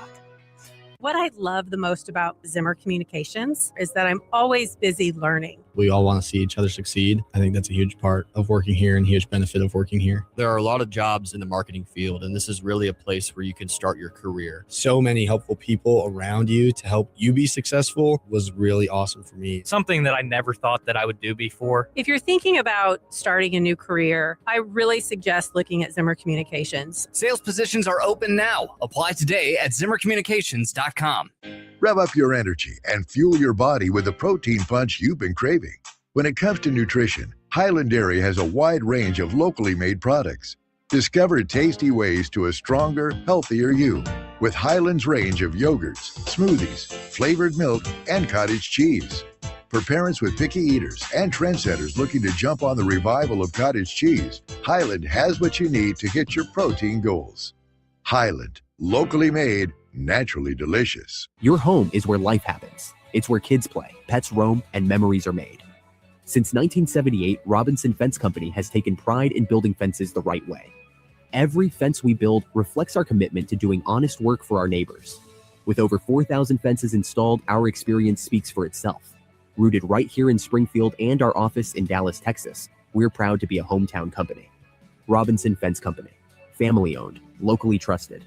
What I love the most about Zimmer Communications is that I'm always busy learning. We all want to see each other succeed. I think that's a huge part of working here and huge benefit of working here. There are a lot of jobs in the marketing field, and this is really a place where you can start your career. So many helpful people around you to help you be successful was really awesome for me. Something that I never thought that I would do before. If you're thinking about starting a new career, I really suggest looking at Zimmer Communications. Sales positions are open now. Apply today at ZimmerCommunications.com. Rev up your energy and fuel your body with the protein punch you've been craving. When it comes to nutrition, Highland Dairy has a wide range of locally made products. Discover tasty ways to a stronger, healthier you with Highland's range of yogurts, smoothies, flavored milk, and cottage cheese. For parents with picky eaters and trendsetters looking to jump on the revival of cottage cheese, Highland has what you need to hit your protein goals. Highland, locally made, naturally delicious. Your home is where life happens. It's where kids play, pets roam, and memories are made. Since 1978, Robinson Fence Company has taken pride in building fences the right way. Every fence we build reflects our commitment to doing honest work for our neighbors. With over 4,000 fences installed, our experience speaks for itself. Rooted right here in Springfield and our office in Dallas, Texas, we're proud to be a hometown company. Robinson Fence Company. Family owned, locally trusted.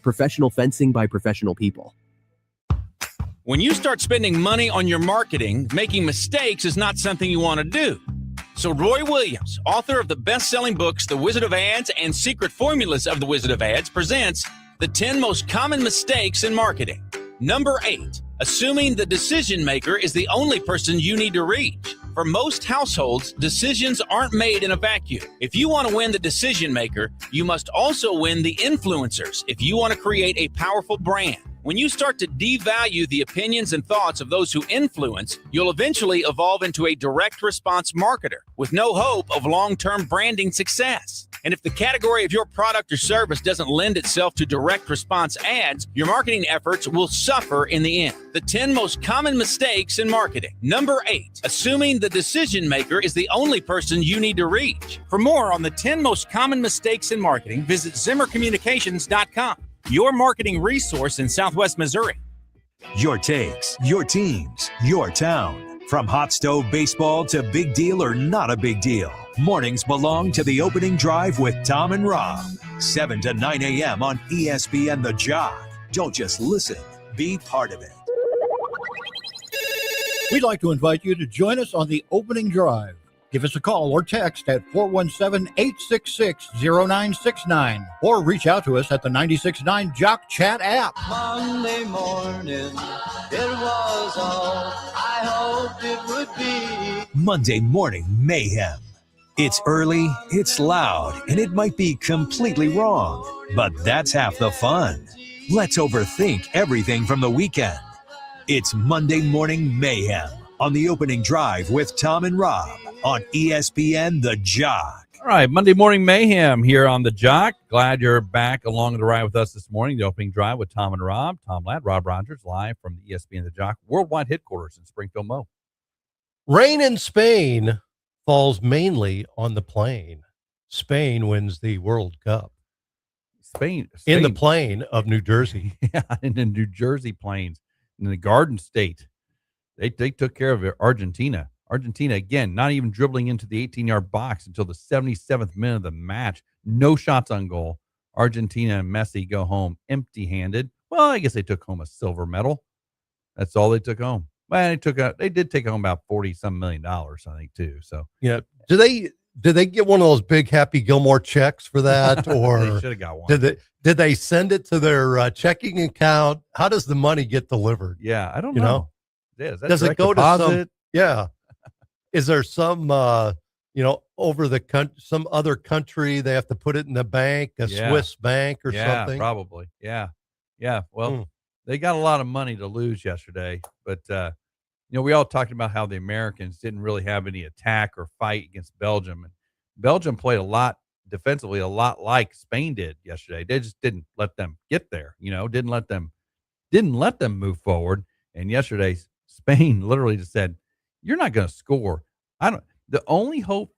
Professional fencing by professional people. When you start spending money on your marketing, making mistakes is not something you want to do. So Roy Williams, author of the best-selling books, The Wizard of Ads and Secret Formulas of the Wizard of Ads, presents the 10 most common mistakes in marketing. Number 8, assuming the decision maker is the only person you need to reach. For most households, decisions aren't made in a vacuum. If you want to win the decision maker, you must also win the influencers if you want to create a powerful brand. When you start to devalue the opinions and thoughts of those who influence, you'll eventually evolve into a direct response marketer with no hope of long-term branding success. And if the category of your product or service doesn't lend itself to direct response ads, your marketing efforts will suffer in the end. The 10 most common mistakes in marketing. Number 8, assuming the decision maker is the only person you need to reach. For more on the 10 most common mistakes in marketing, visit ZimmerCommunications.com. Your marketing resource in Southwest Missouri. Your takes, your teams, your town. From hot stove baseball to big deal or not a big deal. Mornings belong to the opening drive with Tom and Rob. 7 to 9 a.m. on ESPN The Jock. Don't just listen, be part of it. We'd like to invite you to join us on the opening drive. Give us a call or text at 417-866-0969 or reach out to us at the 96.9 Jock Chat app. Monday morning, it was all I hoped it would be. Monday morning mayhem. It's early, it's loud, and it might be completely wrong, but that's half the fun. Let's overthink everything from the weekend. It's Monday morning mayhem on the opening drive with Tom and Rob on ESPN The Jock. All right, Monday Morning Mayhem here on The Jock. Glad you're back along the ride with us this morning. The opening drive with Tom and Rob. Tom Ladd, Rob Rodgers, live from the ESPN The Jock worldwide headquarters in Springfield, Mo. Rain in Spain falls mainly on the plain. Spain wins the World Cup. Spain. In the plain of New Jersey. Yeah, in the New Jersey plains, in the Garden State. They took care of Argentina. Argentina, again, not even dribbling into the 18-yard box until the 77th minute of the match. No shots on goal. Argentina and Messi go home empty-handed. Well, I guess they took home a silver medal. That's all they took home. Well, they did take home about $40-some million, I think, too. So yeah, did they get one of those big Happy Gilmore checks for that, or they should have got one? Did they send it to their checking account? How does the money get delivered? Yeah, I don't know. Does it go deposit? to some? Yeah. Is there some over some other country they have to put it in the bank, a Swiss bank or something? Probably. Yeah. Well, they got a lot of money to lose yesterday, but we all talked about how the Americans didn't really have any attack or fight against Belgium, and Belgium played a lot defensively, a lot like Spain did yesterday. They just didn't let them get there. Didn't let them move forward. And yesterday, Spain literally just said, "You're not going to score." The only hope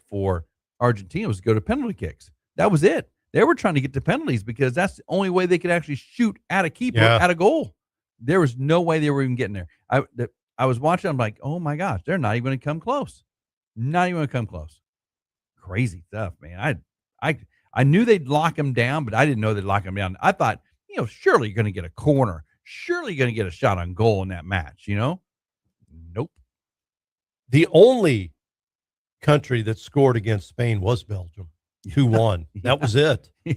for Argentina was to go to penalty kicks. That was it. They were trying to get to penalties because that's the only way they could actually shoot at a keeper, at a goal. There was no way they were even getting there. I was watching. I'm like, oh my gosh, they're not even going to come close. Not even going to come close. Crazy stuff, man. I knew they'd lock them down, but I didn't know they'd lock them down. I thought, surely you're going to get a corner. Surely you're going to get a shot on goal in that match. Nope. The only country that scored against Spain was Belgium. 2-1. That was it. Yeah.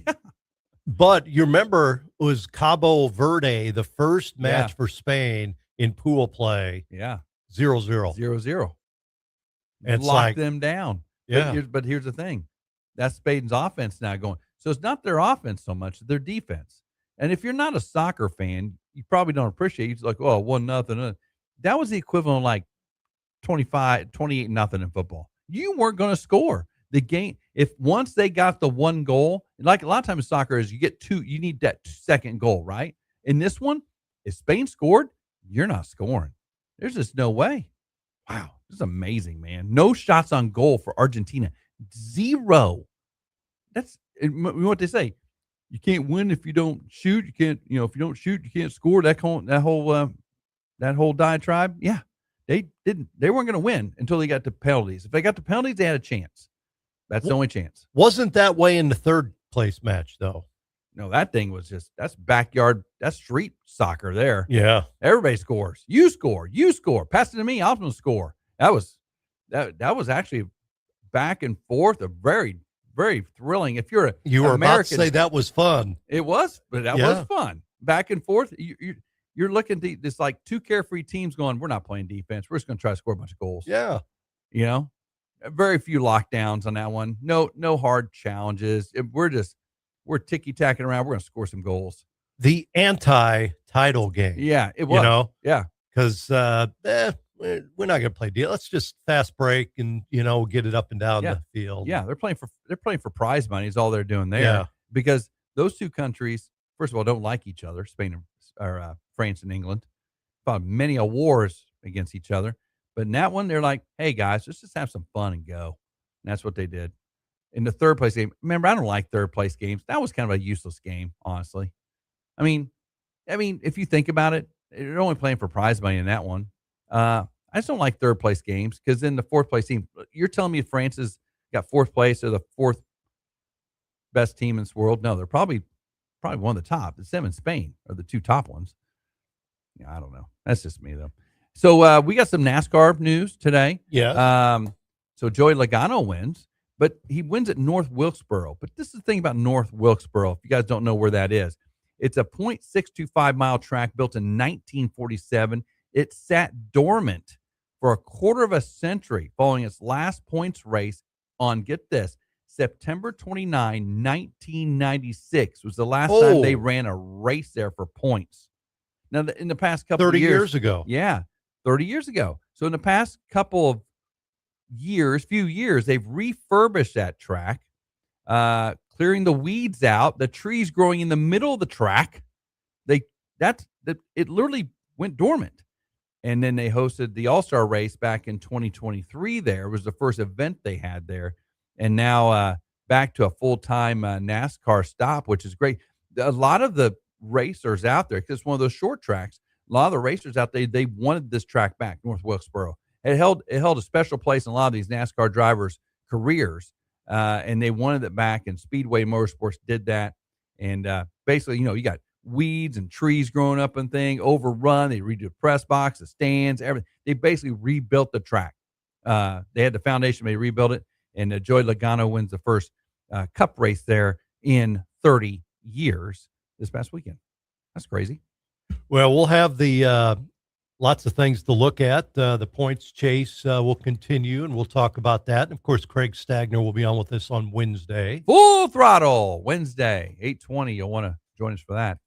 But you remember it was Cabo Verde, the first match for Spain in pool play. Yeah. 0-0. 0-0. And lock them down. Yeah. But here's the thing. That's Spain's offense now going. So it's not their offense so much, their defense. And if you're not a soccer fan, you probably don't appreciate it. It's like, 1-0. That was the equivalent of like 28-0 in football. You weren't going to score. The game, if once they got the one goal, like a lot of times in soccer is you get two, you need that second goal, right? In this one, if Spain scored, you're not scoring. There's just no way. Wow. This is amazing, man. No shots on goal for Argentina. 0. That's what they say. You can't win if you don't shoot. You can't, if you don't shoot, you can't score. That whole diatribe. Yeah. They weren't going to win until they got to penalties. If they got to penalties, they had a chance. That's the only chance. Wasn't that way in the third place match, though? No, that thing was that's backyard, that's street soccer there. Yeah. Everybody scores. You score. Pass it to me. I'm going to score. That was actually back and forth, a very, very thrilling. If you're you were American, about to say that was fun. It was, but that was fun. Back and forth. You're looking at this like two carefree teams going, we're not playing defense. We're just going to try to score a bunch of goals. Yeah. Very few lockdowns on that one. No hard challenges. We're ticky-tacking around. We're going to score some goals. The anti-title game. Yeah, it was. Yeah. Because we're not going to play deal. Let's just fast break and, get it up and down the field. Yeah, they're playing for prize money is all they're doing there. Yeah. Because those two countries, first of all, don't like each other, Spain or France and England. Fought many wars against each other. But in that one, they're like, hey, guys, let's just have some fun and go. And that's what they did. In the third place game, remember, I don't like third place games. That was kind of a useless game, honestly. I mean, if you think about it, they're only playing for prize money in that one. I just don't like third place games because then the fourth place team, you're telling me if France has got fourth place or the fourth best team in this world? No, they're probably one of the top. It's them and Spain are the two top ones. Yeah, I don't know. That's just me, though. So we got some NASCAR news today. Yeah. So Joey Logano wins, but he wins at North Wilkesboro. But this is the thing about North Wilkesboro. If you guys don't know where that is, it's a 0.625 mile track built in 1947. It sat dormant for a quarter of a century following its last points race on, get this, September 29, 1996 was the last time they ran a race there for points. Now, in the past couple 30 of years ago. Yeah, 30 years ago. So in the past couple of few years, they've refurbished that track, clearing the weeds out, the trees growing in the middle of the track. It literally went dormant. And then they hosted the All-Star race back in 2023 there. It was the first event they had there. And now back to a full-time NASCAR stop, which is great. A lot of the racers out there, because it's one of those short tracks, a lot of the racers out there, they wanted this track back, North Wilkesboro. It held a special place in a lot of these NASCAR drivers' careers, and they wanted it back, and Speedway Motorsports did that. And basically, you got weeds and trees growing up and thing, overrun. They redo the press box, the stands, everything. They basically rebuilt the track. They had the foundation, they rebuilt it, and Joey Logano wins the first cup race there in 30 years this past weekend. That's crazy. Well, we'll have the lots of things to look at. The points chase will continue, and we'll talk about that. And of course, Craig Stagner will be on with us on Wednesday. Full Throttle Wednesday, 8:20. You'll want to join us for that,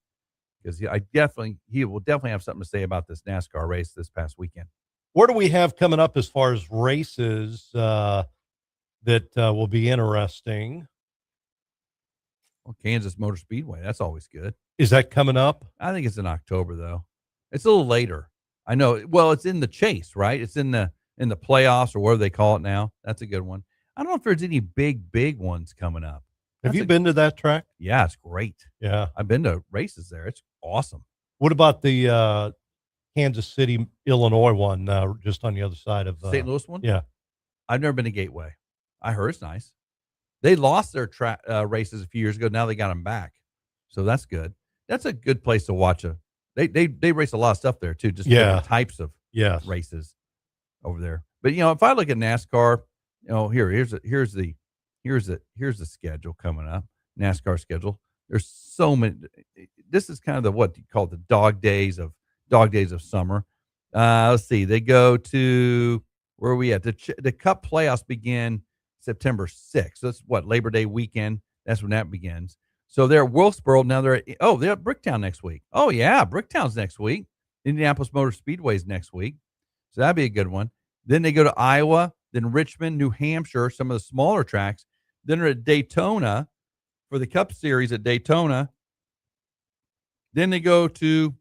because he will definitely have something to say about this NASCAR race this past weekend. What do we have coming up as far as races that will be interesting? Well, Kansas Motor Speedway, that's always good. Is that coming up? I think it's in October, though. It's a little later. I know. Well, it's in the chase, right? It's in the playoffs, or whatever they call it now. That's a good one. I don't know if there's any big ones coming up. Have you been to that track? Yeah, it's great. Yeah. I've been to races there. It's awesome. What about the Kansas City, Illinois one, just on the other side of St. Louis one? Yeah. I've never been to Gateway. I heard it's nice. They lost their races a few years ago. Now they got them back. So that's good. That's a good place to watch. They race a lot of stuff there too, just different types of races over there. But if I look at NASCAR, here's the schedule coming up. NASCAR schedule. There's so many. This is kind of what you call the dog days of summer. Let's see. They go to, where are we at? The Cup playoffs begin September 6th. So that's Labor Day weekend. That's when that begins. So they're at Wilkesboro. Now they're at Bricktown next week. Oh, yeah. Bricktown's next week. Indianapolis Motor Speedway's next week. So that'd be a good one. Then they go to Iowa, then Richmond, New Hampshire, some of the smaller tracks. Then they're at Daytona for the Cup Series at Daytona. Then they go to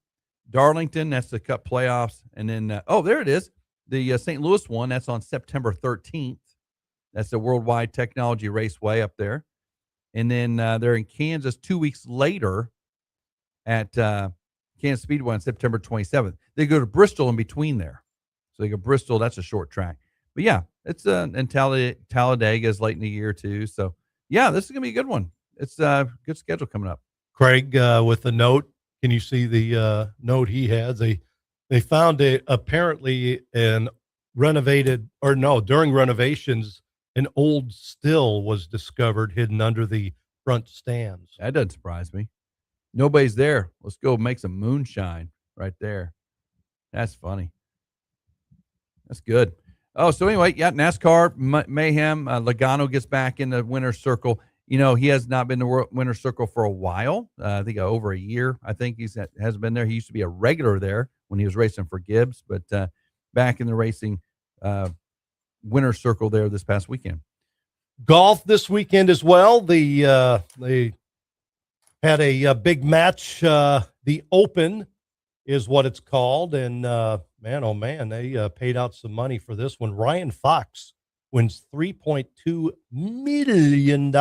Darlington. That's the Cup playoffs. And then, there it is. The St. Louis one, that's on September 13th. That's the Worldwide Technology Raceway up there. And then they're in Kansas 2 weeks later at Kansas Speedway on September 27th. They go to Bristol in between there. So they go Bristol. That's a short track. But, yeah, it's and Talladega is late in the year, too. So, yeah, this is going to be a good one. It's a good schedule coming up. Craig, with the note, can you see the note he has? They found apparently during renovations, an old still was discovered hidden under the front stands. That doesn't surprise me. Nobody's there. Let's go make some moonshine right there. That's funny. That's good. Oh, so anyway, yeah, NASCAR mayhem. Logano gets back in the winner's circle. He has not been in the winner's circle for a while. I think over a year. I think he hasn't been there. He used to be a regular there when he was racing for Gibbs, but back in the racing winner's circle there this past weekend. Golf this weekend as well. They had a big match. The Open is what it's called, and man, oh man, they paid out some money for this one. Ryan Fox wins $3.2 million.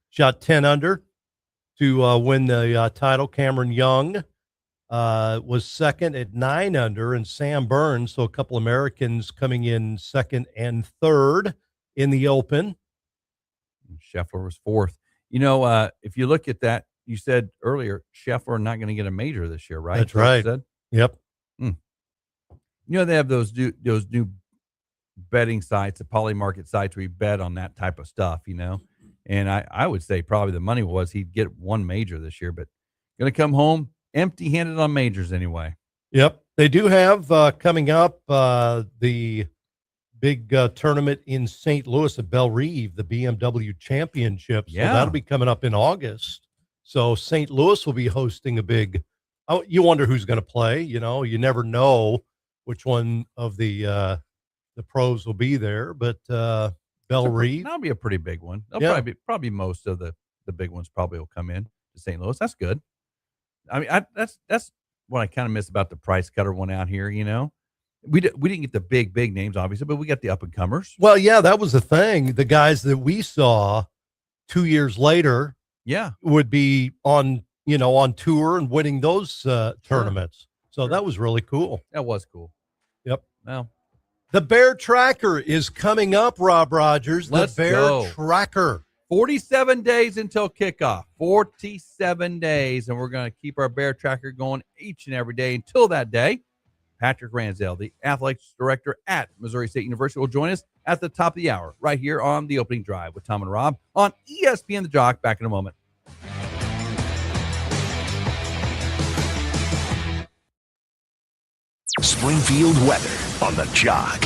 Shot 10 under to win the title. Cameron Young was second at 9 under, and Sam Burns, so a couple Americans coming in second and third in the Open. Scheffler was fourth. If you look at that, you said earlier, Scheffler not going to get a major this year, right? That's right. Yep. They have those new betting sites, the poly market sites where you bet on that type of stuff, and I would say probably the money was he'd get one major this year, but going to come home empty-handed on majors anyway. Yep. They do have coming up the big tournament in St. Louis at Belle Reve, the BMW Championship. So that'll be coming up in August. So St. Louis will be hosting a big you wonder who's going to play. You know, you never know which one of the pros will be there, but Bell Reeve. That'll be a pretty big one. Probably most of the big ones probably will come in to St. Louis. That's good. I mean, that's what I kind of miss about the price cutter one out here. You know, we didn't get the big names obviously, but we got the up and comers. Well, yeah, that was the thing. The guys that we saw 2 years later, would be on tour and winning those tournaments. So that was really cool. That was cool. Yep. Well, the Bear Tracker is coming up, Rob Rodgers. Let's the Bear go. Tracker. 47 days until kickoff. 47 days, and we're going to keep our Bear Tracker going each and every day until that day. Patrick Ransdell, the athletics director at Missouri State University, will join us at the top of the hour right here on the opening drive with Tom and Rob on ESPN The Jock. Back in a moment. Springfield weather on the Jock.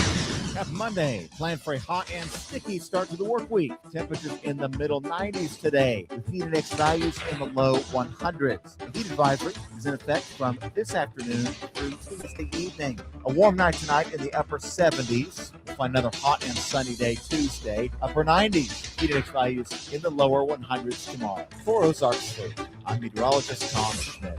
Happy Monday. Plan for a hot and sticky start to the work week. Temperatures in the middle 90s today, with heat index values in the low 100s. The heat advisory is in effect from this afternoon through Tuesday evening. A warm night tonight in the upper 70s. We'll find another hot and sunny day Tuesday. Upper 90s. Heat index values in the lower 100s tomorrow. For Ozark State, I'm meteorologist Tom Schmidt.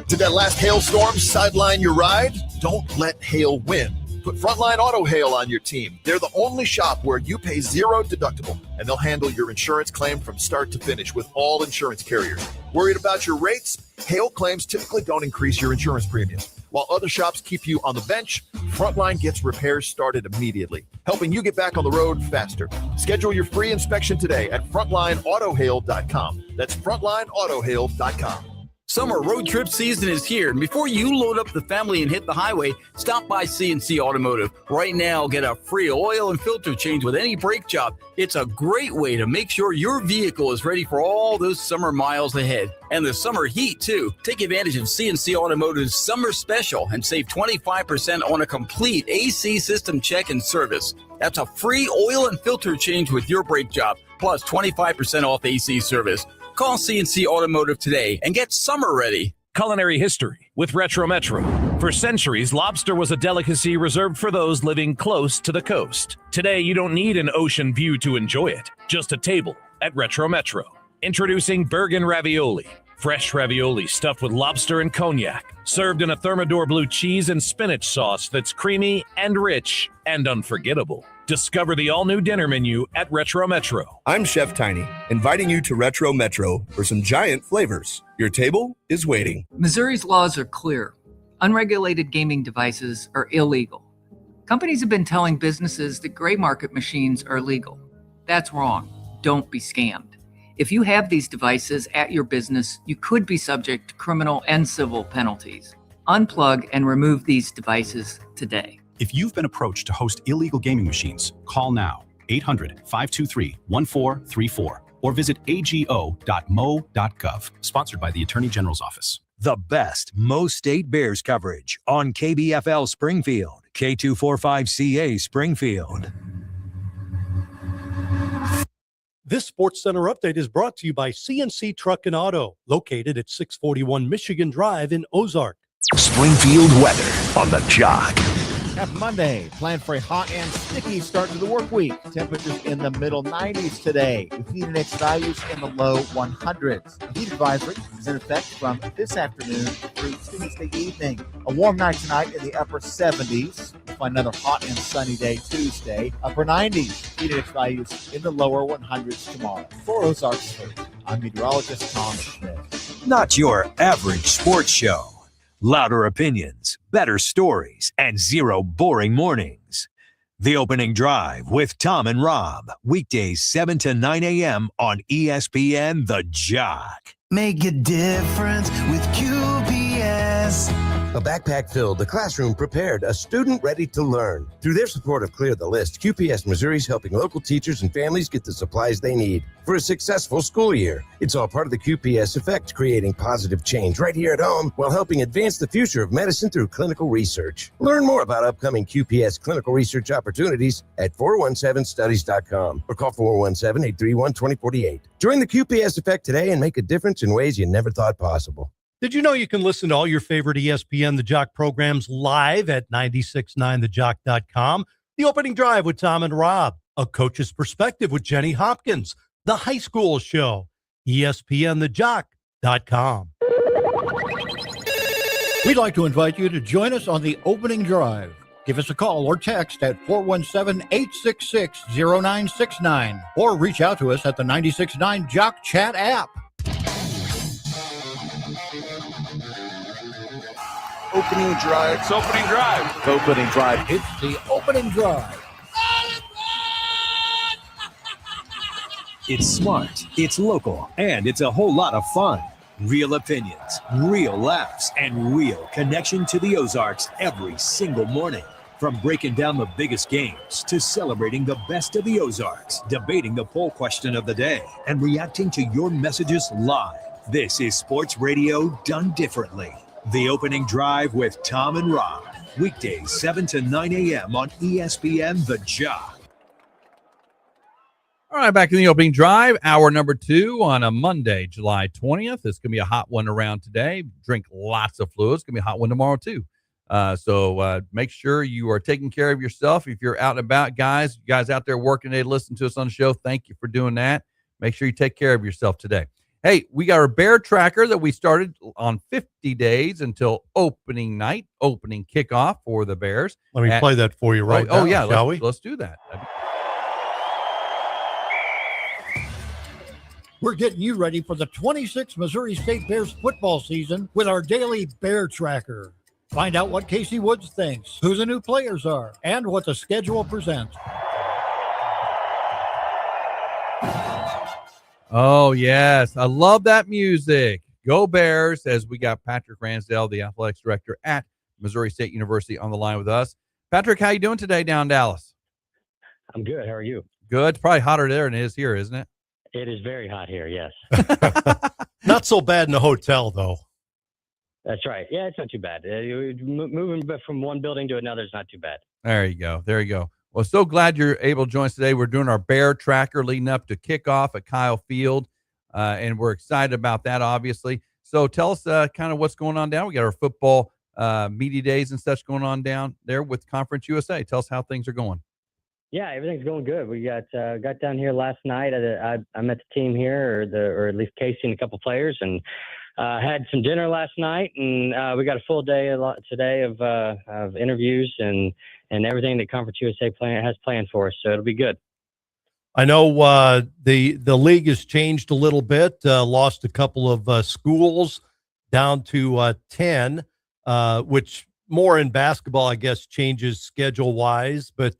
Did that last hailstorm sideline your ride? Don't let hail win. Put Frontline Auto Hail on your team. They're the only shop where you pay zero deductible, and they'll handle your insurance claim from start to finish with all insurance carriers. Worried about your rates? Hail claims typically don't increase your insurance premium. While other shops keep you on the bench, Frontline gets repairs started immediately, helping you get back on the road faster. Schedule your free inspection today at frontlineautohail.com. That's frontlineautohail.com. Summer road trip season is here, and before you load up the family and hit the highway, stop by CNC Automotive. Right now, get a free oil and filter change with any brake job. It's a great way to make sure your vehicle is ready for all those summer miles ahead. And the summer heat, too. Take advantage of CNC Automotive's summer special and save 25% on a complete AC system check and service. That's a free oil and filter change with your brake job, plus 25% off AC service. Call CNC Automotive today and get summer ready. Culinary history with Retro Metro. For centuries, lobster was a delicacy reserved for those living close to the coast. Today, you don't need an ocean view to enjoy it, just a table at Retro Metro. Introducing Bergen Ravioli. Fresh ravioli stuffed with lobster and cognac, served in a Thermidor blue cheese and spinach sauce that's creamy and rich and unforgettable. Discover the all-new dinner menu at Retro Metro. I'm Chef Tiny, inviting you to Retro Metro for some giant flavors. Your table is waiting. Missouri's laws are clear. Unregulated gaming devices are illegal. Companies have been telling businesses that gray market machines are legal. That's wrong. Don't be scammed. If you have these devices at your business, you could be subject to criminal and civil penalties. Unplug and remove these devices today. If you've been approached to host illegal gaming machines, call now 800-523-1434 or visit ago.mo.gov. Sponsored by the Attorney General's Office. The best Mo State Bears coverage on KBFL Springfield, K245CA Springfield. This Sports Center update is brought to you by CNC Truck and Auto, located at 641 Michigan Drive in Ozark. Springfield weather on the Jock. Happy Monday. Plan for a hot and sticky start to the work week. Temperatures in the middle 90s today, with heat index values in the low 100s. The heat advisory is in effect from this afternoon through Tuesday evening. A warm night tonight in the upper 70s. We'll find another hot and sunny day Tuesday. Upper 90s. Heat index values in the lower 100s tomorrow. For Ozark State, I'm meteorologist Tom Schmidt. Not your average sports show. Louder opinions, better stories, and zero boring mornings. The Opening Drive with Tom and Rob. Weekdays 7 to 9 a.m. on ESPN The Jock. Make a difference with QPS. A backpack filled, a classroom prepared, a student ready to learn. Through their support of Clear the List, QPS Missouri is helping local teachers and families get the supplies they need for a successful school year. It's all part of the QPS effect, creating positive change right here at home while helping advance the future of medicine through clinical research. Learn more about upcoming QPS clinical research opportunities at 417studies.com or call 417-831-2048. Join the QPS effect today and make a difference in ways you never thought possible. Did you know you can listen to all your favorite ESPN The Jock programs live at 969thejock.com? The Opening Drive with Tom and Rob, A Coach's Perspective with Jenny Hopkins, The High School Show, ESPNthejock.com. We'd like to invite you to join us on the Opening Drive. Give us a call or text at 417-866-0969 or reach out to us at the 96.9 Jock Chat app. Opening Drive. It's Opening Drive. Opening Drive. It's the Opening Drive. It's smart, it's local, and it's a whole lot of fun. Real opinions, real laughs, and real connection to the Ozarks every single morning. From breaking down the biggest games to celebrating the best of the Ozarks, debating the poll question of the day, and reacting to your messages live. This is sports radio done differently. The Opening Drive with Tom and Rob. Weekdays 7 to 9 a.m. on ESPN The Jock. All right, back in the Opening Drive, hour number 2 on a Monday, July 20th. It's going to be a hot one around today. Drink lots of fluids. It's going to be a hot one tomorrow, too. So make sure you are taking care of yourself. If you're out and about, guys, you guys out there working today, listen to us on the show. Thank you for doing that. Make sure you take care of yourself today. Hey, we got our bear tracker that we started on 50 days until opening night, opening kickoff for the Bears. Let me play that for you now, shall we? Let's do that. We're getting you ready for the 26th Missouri State Bears football season with our daily Bear Tracker. Find out what Casey Woods thinks, who the new players are, and what the schedule presents. Oh, yes. I love that music. Go Bears, as we got Patrick Ransdell, the athletics director at Missouri State University, on the line with us. Patrick, how you doing today down in Dallas? I'm good. How are you? Good. It's probably hotter there than it is here, isn't it? It is very hot here, yes. Not so bad in the hotel, though. That's right. Yeah, it's not too bad. Moving from one building to another is not too bad. There you go. There you go. Well, so glad you're able to join us today. We're doing our Bear Tracker leading up to kickoff at Kyle Field, and we're excited about that, obviously. So tell us kind of what's going on down. We got our football media days and such going on down there with Conference USA. Tell us how things are going. Yeah, everything's going good. We got down here last night. I met the team here, or at least Casey and a couple players, and had some dinner last night. And we got a full day today of interviews and everything that Conference USA has planned for us. So it'll be good. I know the league has changed a little bit. Lost a couple of schools down to 10, which more in basketball, I guess, changes schedule wise, but.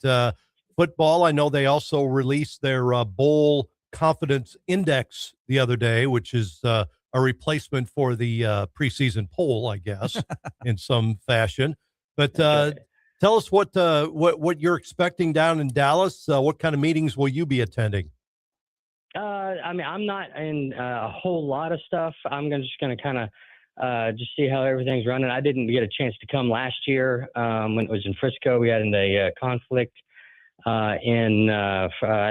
Football, I know they also released their bowl confidence index the other day, which is a replacement for the preseason poll, I guess, in some fashion. But tell us what you're expecting down in Dallas. What kind of meetings will you be attending? I mean, I'm not in a whole lot of stuff. I'm just going to kind of just see how everything's running. I didn't get a chance to come last year when it was in Frisco. We had a conflict. I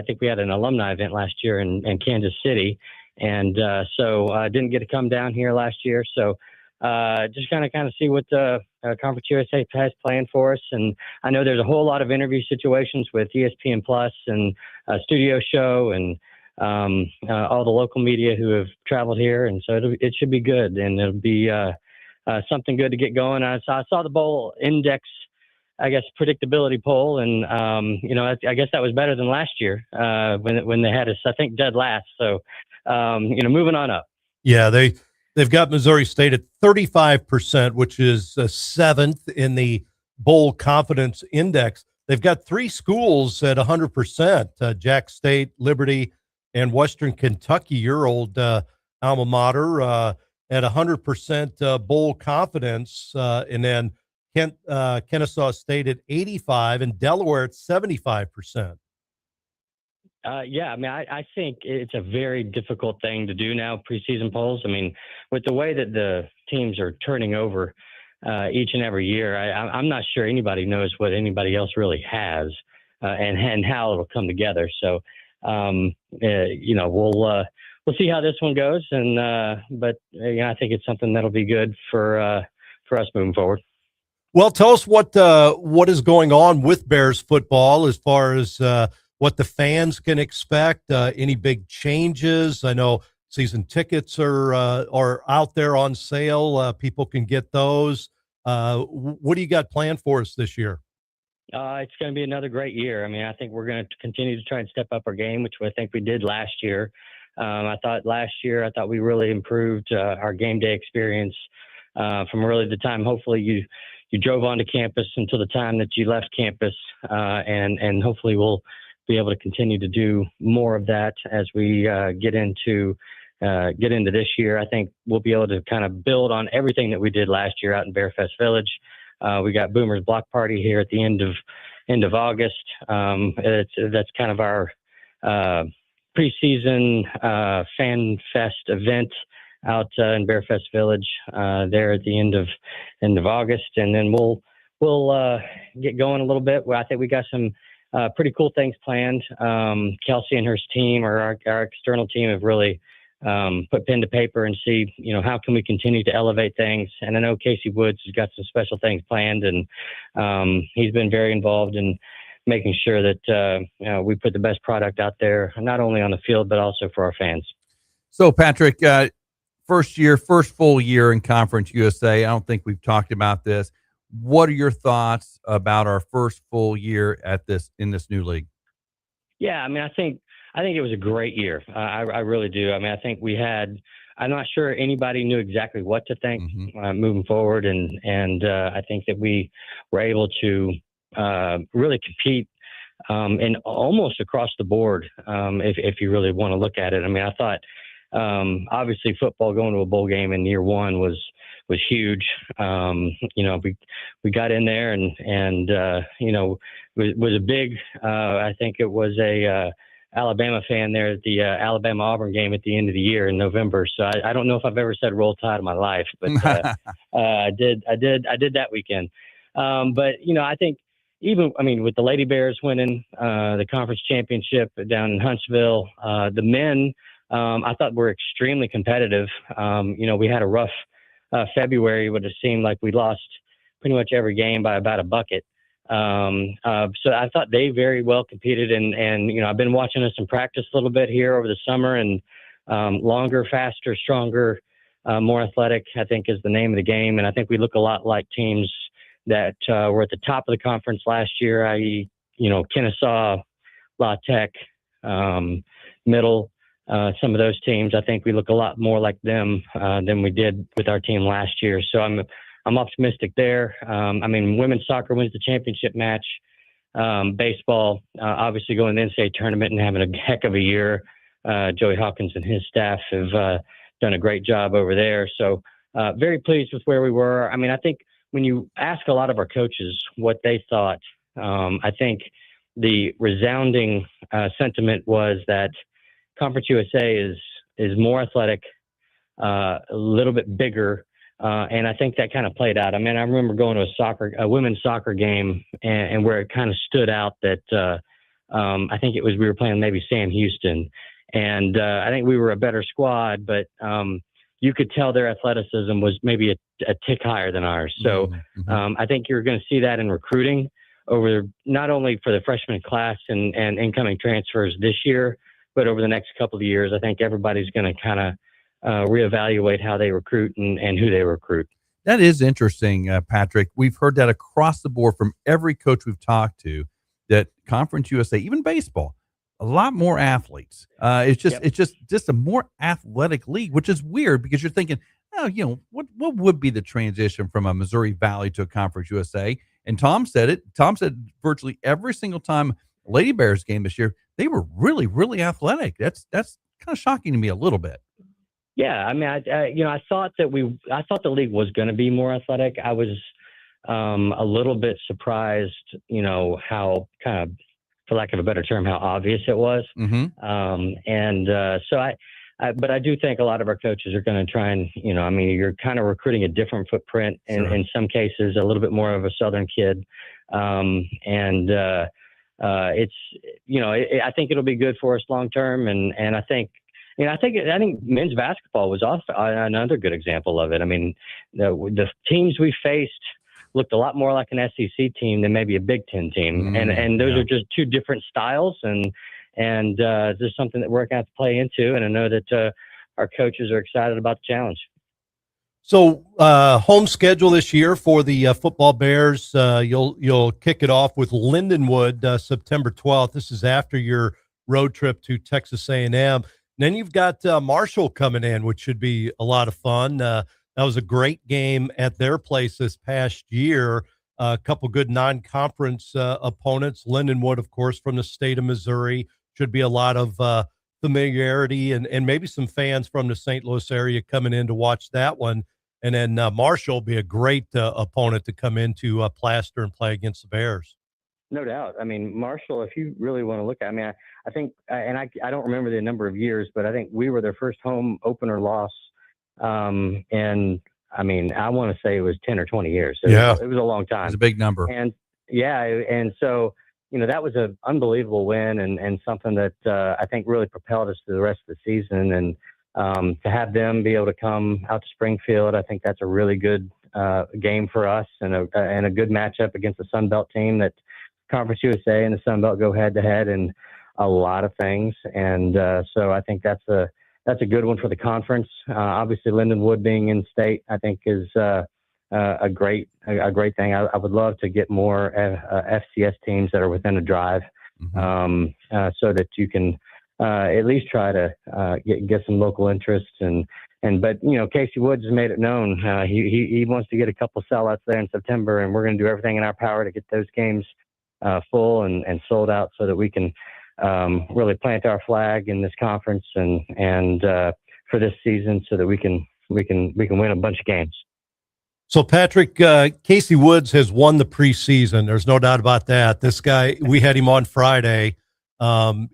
think we had an alumni event last year in Kansas City, and so I didn't get to come down here last year. So just kind of see what the Conference USA has planned for us. And I know there's a whole lot of interview situations with ESPN Plus and Studio Show and all the local media who have traveled here, and so it should be good, and it'll be something good to get going. I saw the bowl index, I guess, predictability poll, and I guess that was better than last year when they had us, I think, dead last. So moving on up. Yeah, they've got Missouri State at 35%, which is 7th in the bowl confidence index. They've got 3 schools at 100%: Jack State, Liberty, and Western Kentucky, your old alma mater, at 100% bowl confidence, and then Kennesaw State at 85%, and Delaware at 75%. Yeah, I mean, I think it's a very difficult thing to do now, preseason polls. I mean, with the way that the teams are turning over each and every year, I'm not sure anybody knows what anybody else really has and how it'll come together. So, we'll we'll see how this one goes. And but I think it's something that'll be good for us moving forward. Well, tell us what is going on with Bears football as far as what the fans can expect. Any big changes? I know season tickets are out there on sale. People can get those. What do you got planned for us this year? It's going to be another great year. I mean, I think we're going to continue to try and step up our game, which I think we did last year. I thought we really improved our game day experience from really the time, hopefully, you drove onto campus until the time that you left campus. And hopefully we'll be able to continue to do more of that as we get into this year. I think we'll be able to kind of build on everything that we did last year out in Bearfest Village. We got Boomer's Block Party here at the end of August. That's kind of our preseason fan fest event out in Bearfest Village there at the end of August, and then we'll get going a little bit. Well, I think we got some pretty cool things planned. Kelsey and her team, or our external team, have really put pen to paper and see, how can we continue to elevate things. And I know Casey Woods has got some special things planned, and he's been very involved in making sure that we put the best product out there, not only on the field, but also for our fans. So, Patrick, first full year in Conference USA. I don't think we've talked about this. What are your thoughts about our first full year in this new league? Yeah, I mean, I think it was a great year. I really do. I mean, I think I'm not sure anybody knew exactly what to think moving forward. And I think that we were able to really compete and almost across the board, if you really want to look at it. I mean, I thought, obviously football going to a bowl game in year one was huge. We got in there and was a big, I think it was a Alabama fan there at the Alabama Auburn game at the end of the year in November. So I don't know if I've ever said Roll Tide in my life, but I did that weekend. But I think with the Lady Bears winning the conference championship down in Huntsville, the men, I thought were extremely competitive. We had a rough February. It would have seemed like we lost pretty much every game by about a bucket. So I thought they very well competed, and I've been watching us in practice a little bit here over the summer, and longer, faster, stronger, more athletic, I think, is the name of the game. And I think we look a lot like teams that were at the top of the conference last year, i.e., Kennesaw, La Tech, Middle. Some of those teams, I think we look a lot more like them than we did with our team last year. So I'm optimistic there. Women's soccer wins the championship match. Baseball, obviously going to the NCAA tournament and having a heck of a year. Joey Hawkins and his staff have done a great job over there. So very pleased with where we were. I think when you ask a lot of our coaches what they thought, I think the resounding sentiment was that Conference USA is more athletic, a little bit bigger, and I think that kind of played out. I remember going to a women's soccer game, and where it kind of stood out that I think we were playing maybe Sam Houston, and I think we were a better squad, but you could tell their athleticism was maybe a tick higher than ours. So I think you're going to see that in recruiting over not only for the freshman class and incoming transfers this year, but over the next couple of years. I think everybody's going to kind of reevaluate how they recruit and who they recruit. That is interesting, Patrick. We've heard that across the board from every coach we've talked to, that Conference USA, even baseball, a lot more athletes. It's just a more athletic league, which is weird because you're thinking, what would be the transition from a Missouri Valley to a Conference USA? And Tom said it. Tom said virtually every single time Lady Bears game this year, they were really, really athletic. That's kind of shocking to me a little bit. Yeah, I thought the league was going to be more athletic. I was a little bit surprised, how kind of, for lack of a better term, how obvious it was. But I do think a lot of our coaches are going to try and, you're kind of recruiting a different footprint, and in some cases a little bit more of a Southern kid. I think it'll be good for us long term, and I think I think men's basketball was also another good example of it. I mean, the teams we faced looked a lot more like an SEC team than maybe a Big Ten team, and those are just two different styles, and there's something that we're going to have to play into. And I know that our coaches are excited about the challenge. So home schedule this year for the football Bears. You'll kick it off with Lindenwood September 12th. This is after your road trip to Texas A&M. Then you've got Marshall coming in, which should be a lot of fun. That was a great game at their place this past year. A couple good non-conference opponents. Lindenwood, of course, from the state of Missouri. Should be a lot of familiarity and maybe some fans from the St. Louis area coming in to watch that one. And then Marshall will be a great opponent to come into Plaster and play against the Bears. No doubt. I mean, Marshall, if you really want to look at, I think, and I don't remember the number of years, but I think we were their first home opener loss. And I mean, I want to say it was 10 or 20 years. So it was a long time. It's a big number. And and so, that was an unbelievable win and something that I think really propelled us to the rest of the season. And to have them be able to come out to Springfield, I think that's a really good game for us and a good matchup against the Sun Belt team that Conference USA and the Sun Belt go head to head in a lot of things. And so I think that's a good one for the conference. Obviously, Lindenwood being in state, I think is a great thing. I would love to get more FCS teams that are within a drive, so that you can at least try to get some local interest. But Casey Woods has made it known he wants to get a couple sellouts there in September, and we're going to do everything in our power to get those games full and sold out so that we can really plant our flag in this conference and for this season so that we can win a bunch of games. So, Patrick, Casey Woods has won the preseason. There's no doubt about that. This guy, we had him on Friday.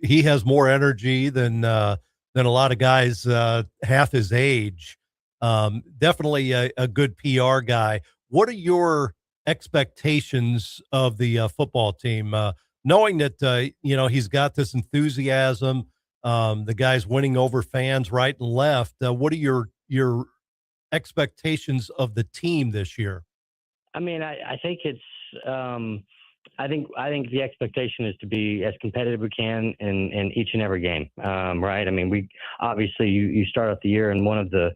He has more energy than a lot of guys half his age. Definitely a good PR guy. What are your expectations of the football team, knowing that he's got this enthusiasm, the guy's winning over fans right and left? What are your expectations of the team this year? I mean, I think it's I think the expectation is to be as competitive as we can in each and every game, right? I mean, we obviously you start out the year in one of the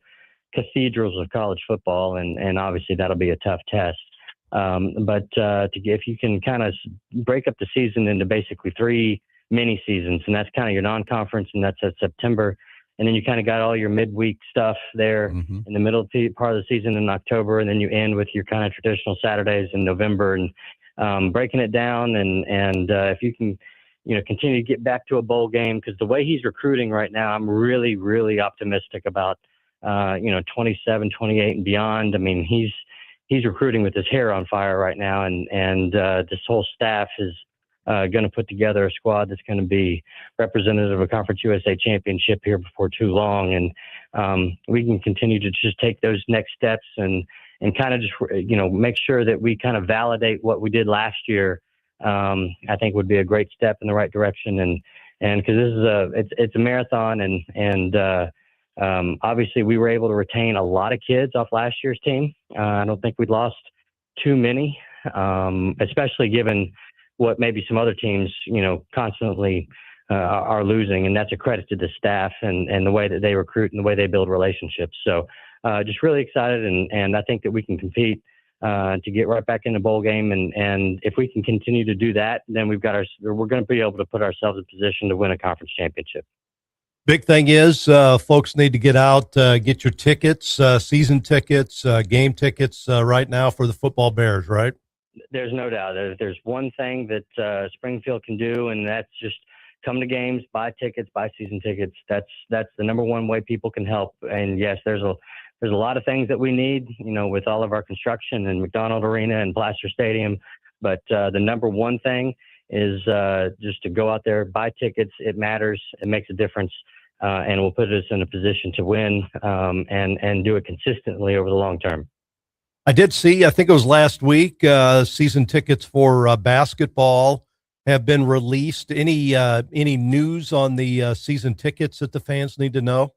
cathedrals of college football, and obviously that'll be a tough test. But if you can kind of break up the season into basically 3 mini seasons, and that's kind of your non-conference, and that's at September, and then you kind of got all your midweek stuff there in the middle part of the season in October, and then you end with your kind of traditional Saturdays in November, and breaking it down, and if you can, continue to get back to a bowl game, because the way he's recruiting right now, I'm really, really optimistic about 27, 28 and beyond. I mean, he's recruiting with his hair on fire right now, and this whole staff is going to put together a squad that's going to be representative of a Conference USA championship here before too long. And we can continue to just take those next steps and kind of just, make sure that we kind of validate what we did last year. I think would be a great step in the right direction. And cause this is it's a marathon, and obviously we were able to retain a lot of kids off last year's team. I don't think we'd lost too many, especially given what maybe some other teams, constantly are losing. And that's a credit to the staff and the way that they recruit and the way they build relationships. So just really excited. And I think that we can compete to get right back in the bowl game. And if we can continue to do that, then we're going to be able to put ourselves in position to win a conference championship. Big thing is folks need to get out, get your tickets, season tickets, game tickets right now for the football Bears, right? There's no doubt. There's one thing that Springfield can do, and that's just come to games, buy tickets, buy season tickets. That's the number one way people can help. And yes, there's a lot of things that we need, with all of our construction and McDonald Arena and Plaster Stadium. But the number one thing is just to go out there, buy tickets. It matters. It makes a difference. And will put us in a position to win and do it consistently over the long term. I did see, I think it was last week, season tickets for basketball have been released. Any news on the season tickets that the fans need to know?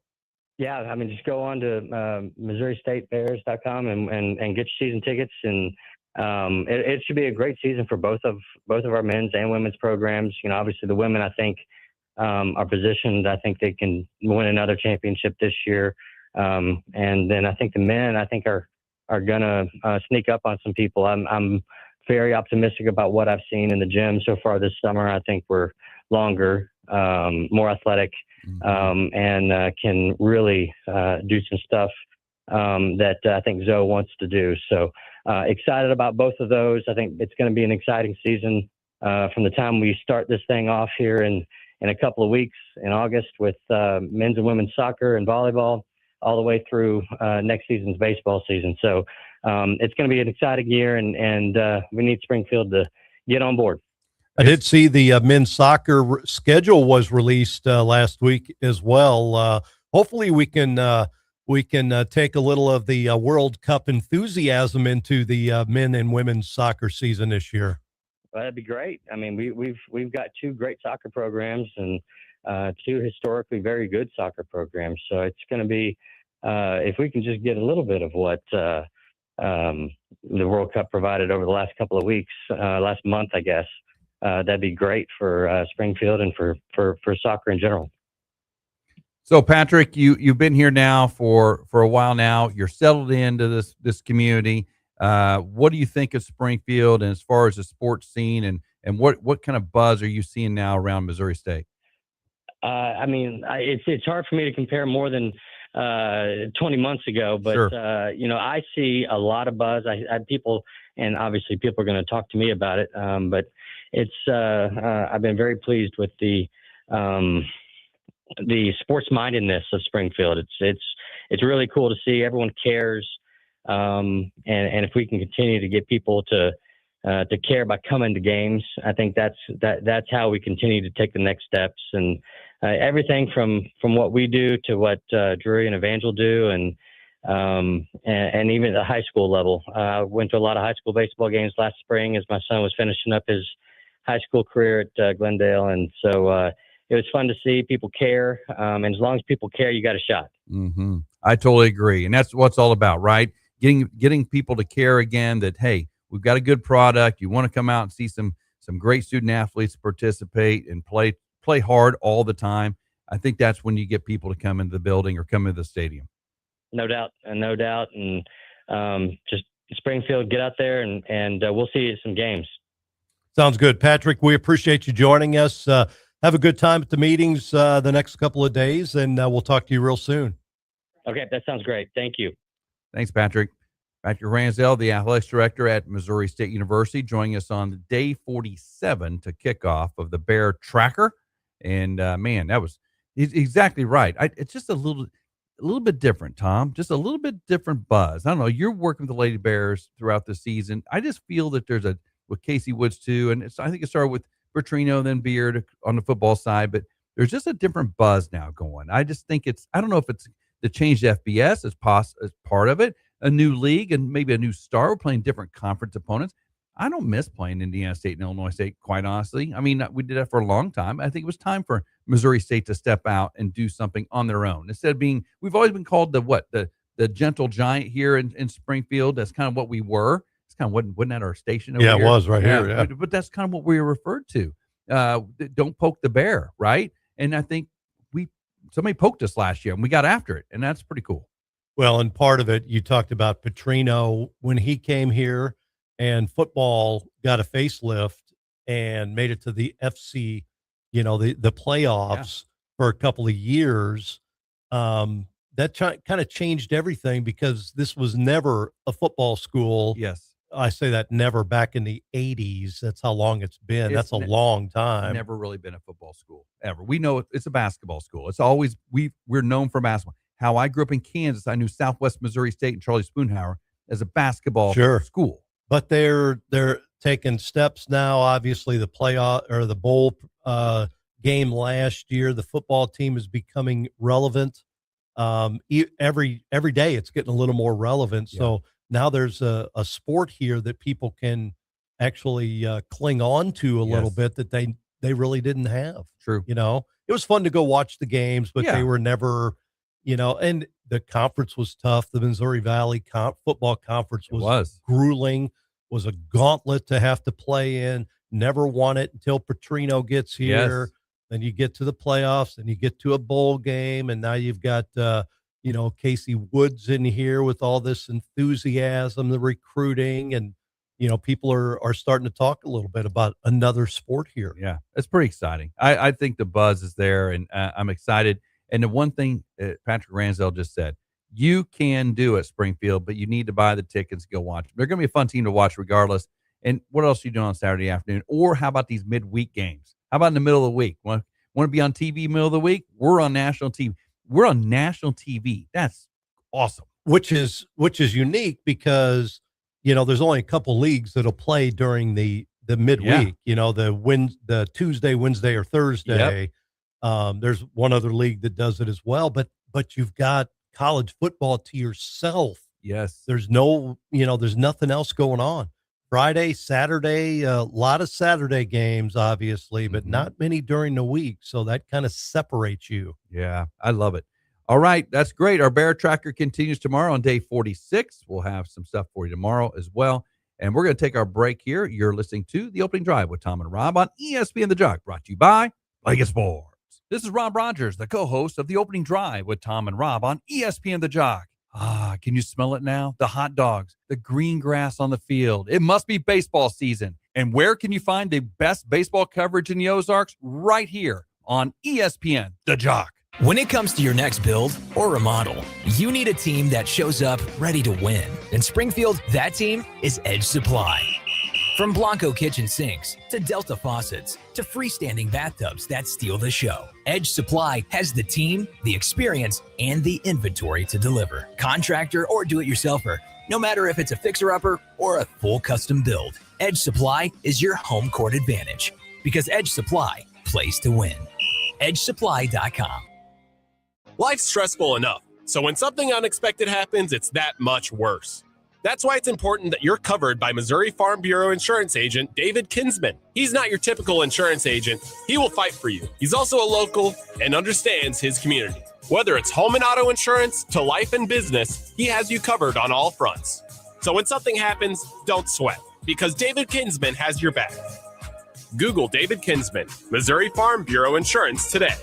Yeah, I mean, just go on to MissouriStateBears.com and get your season tickets, and it should be a great season for both of our men's and women's programs. You know, obviously the women, I think, are positioned. I think they can win another championship this year, and then I think the men, I think, are gonna sneak up on some people. I'm very optimistic about what I've seen in the gym so far this summer. I think we're longer, more athletic, and can really do some stuff that I think Zoe wants to do. So excited about both of those. I think it's going to be an exciting season from the time we start this thing off here in a couple of weeks in August with men's and women's soccer and volleyball, all the way through next season's baseball season. So it's going to be an exciting year, and we need Springfield to get on board. I did see the men's soccer schedule was released last week as well. Hopefully we can take a little of the World Cup enthusiasm into the men and women's soccer season this year. Well, that'd be great. I mean, we've got two great soccer programs and two historically very good soccer programs. So it's going to be, if we can just get a little bit of what the World Cup provided over the last couple of weeks, last month, I guess, that'd be great for Springfield and for soccer in general. So, Patrick, you've been here now for a while now. You're settled into this community. What do you think of Springfield, and as far as the sports scene, and what kind of buzz are you seeing now around Missouri State? I mean, it's hard for me to compare more than 20 months ago, but Sure. you know, I see a lot of buzz. I people, and obviously people are going to talk to me about it. But it's I've been very pleased with the sports mindedness of Springfield. It's really cool to see everyone cares, and if we can continue to get people to care by coming to games, I think that's how we continue to take the next steps. And everything from what we do to what Drury and Evangel do, and even at the high school level. I went to a lot of high school baseball games last spring as my son was finishing up his high school career at Glendale, and so it was fun to see people care. And as long as people care, you got a shot. Mm-hmm. I totally agree, and that's what it's all about, right? Getting people to care again. That hey, we've got a good product. You want to come out and see some great student athletes participate and play hard all the time. I think that's when you get people to come into the building or come into the stadium. No doubt. And just Springfield, get out there and we'll see you at some games. Sounds good. Patrick, we appreciate you joining us. Have a good time at the meetings the next couple of days, and we'll talk to you real soon. Okay, that sounds great. Thank you. Thanks, Patrick. Patrick Ransdell, the athletics director at Missouri State University, joining us on day 47 to kickoff of the Bear Tracker. And man, he's exactly right. It's just a little bit different, Tom. Just a little bit different buzz. I don't know. You're working with the Lady Bears throughout the season. I just feel that there's with Casey Woods too, and I think it started with Bertrino, then Beard on the football side, but there's just a different buzz now going. I just think I don't know if it's the changed FBS as part of it, a new league and maybe a new star. We're playing different conference opponents. I don't miss playing Indiana State and Illinois State, quite honestly. I mean, we did that for a long time. I think it was time for Missouri State to step out and do something on their own. Instead of we've always been called the gentle giant here in Springfield. That's kind of what we were. It's kind of wasn't that our station over here? Yeah, it was right here. Yeah. But that's kind of what we were referred to. Don't poke the bear, right? And I think somebody poked us last year and we got after it, and that's pretty cool. Well, and part of it, you talked about Petrino when he came here and football got a facelift and made it to the FC, the playoffs for a couple of years. That kind of changed everything because this was never a football school. Yes. I say that never back in the 80s. That's how long it's been. That's a long time. Never really been a football school ever. We know it's a basketball school. It's always, we're known for basketball. How I grew up in Kansas, I knew Southwest Missouri State and Charlie Spoonhour as a basketball school. But they're taking steps now. Obviously, the playoff or the bowl game last year, the football team is becoming relevant. Every day, it's getting a little more relevant. Yeah. So now there's a sport here that people can actually cling on to a little bit that they really didn't have. True. You know, it was fun to go watch the games, but they were never, you know, and the conference was tough. The Missouri Valley football conference was grueling, was a gauntlet to have to play in. Never won it until Petrino gets here. Yes. Then you get to the playoffs and you get to a bowl game. And now you've got, you know, Casey Woods in here with all this enthusiasm, the recruiting, and, you know, people are starting to talk a little bit about another sport here. Yeah, it's pretty exciting. I think the buzz is there, and I'm excited. And the one thing Patrick Ransdell just said, you can do it, Springfield, but you need to buy the tickets, go watch. They're going to be a fun team to watch regardless. And what else are you doing on Saturday afternoon? Or how about these midweek games? How about in the middle of the week? Want to be on TV middle of the week? We're on national TV. We're on national TV. That's awesome. Which is unique because, you know, there's only a couple leagues that'll play during the midweek, you know, the Tuesday, Wednesday, or Thursday. There's one other league that does it as well, but you've got college football to yourself. Yes. There's there's nothing else going on. Friday, Saturday, a lot of Saturday games, obviously, but not many during the week. So that kind of separates you. Yeah, I love it. All right, that's great. Our Bear Tracker continues tomorrow on day 46. We'll have some stuff for you tomorrow as well. And we're going to take our break here. You're listening to The Opening Drive with Tom and Rob on ESPN The Jock, brought to you by Vegas Sports. This is Rob Rodgers, the co-host of The Opening Drive with Tom and Rob on ESPN The Jock. Can you smell it now? The hot dogs, the green grass on the field. It must be baseball season. And where can you find the best baseball coverage in the Ozarks? Right here on ESPN The Jock. When it comes to your next build or remodel, you need a team that shows up ready to win. In Springfield, that team is Edge Supply. From Blanco kitchen sinks to Delta faucets to freestanding bathtubs that steal the show, Edge Supply has the team, the experience, and the inventory to deliver. Contractor or do-it-yourselfer, no matter if it's a fixer-upper or a full custom build, Edge Supply is your home court advantage because Edge Supply plays to win. EdgeSupply.com. Life's stressful enough, so when something unexpected happens, it's that much worse. That's why it's important that you're covered by Missouri Farm Bureau insurance agent David Kinsman. He's not your typical insurance agent. He will fight for you. He's also a local and understands his community. Whether it's home and auto insurance to life and business, he has you covered on all fronts. So when something happens, don't sweat, because David Kinsman has your back. Google David Kinsman, Missouri Farm Bureau Insurance today.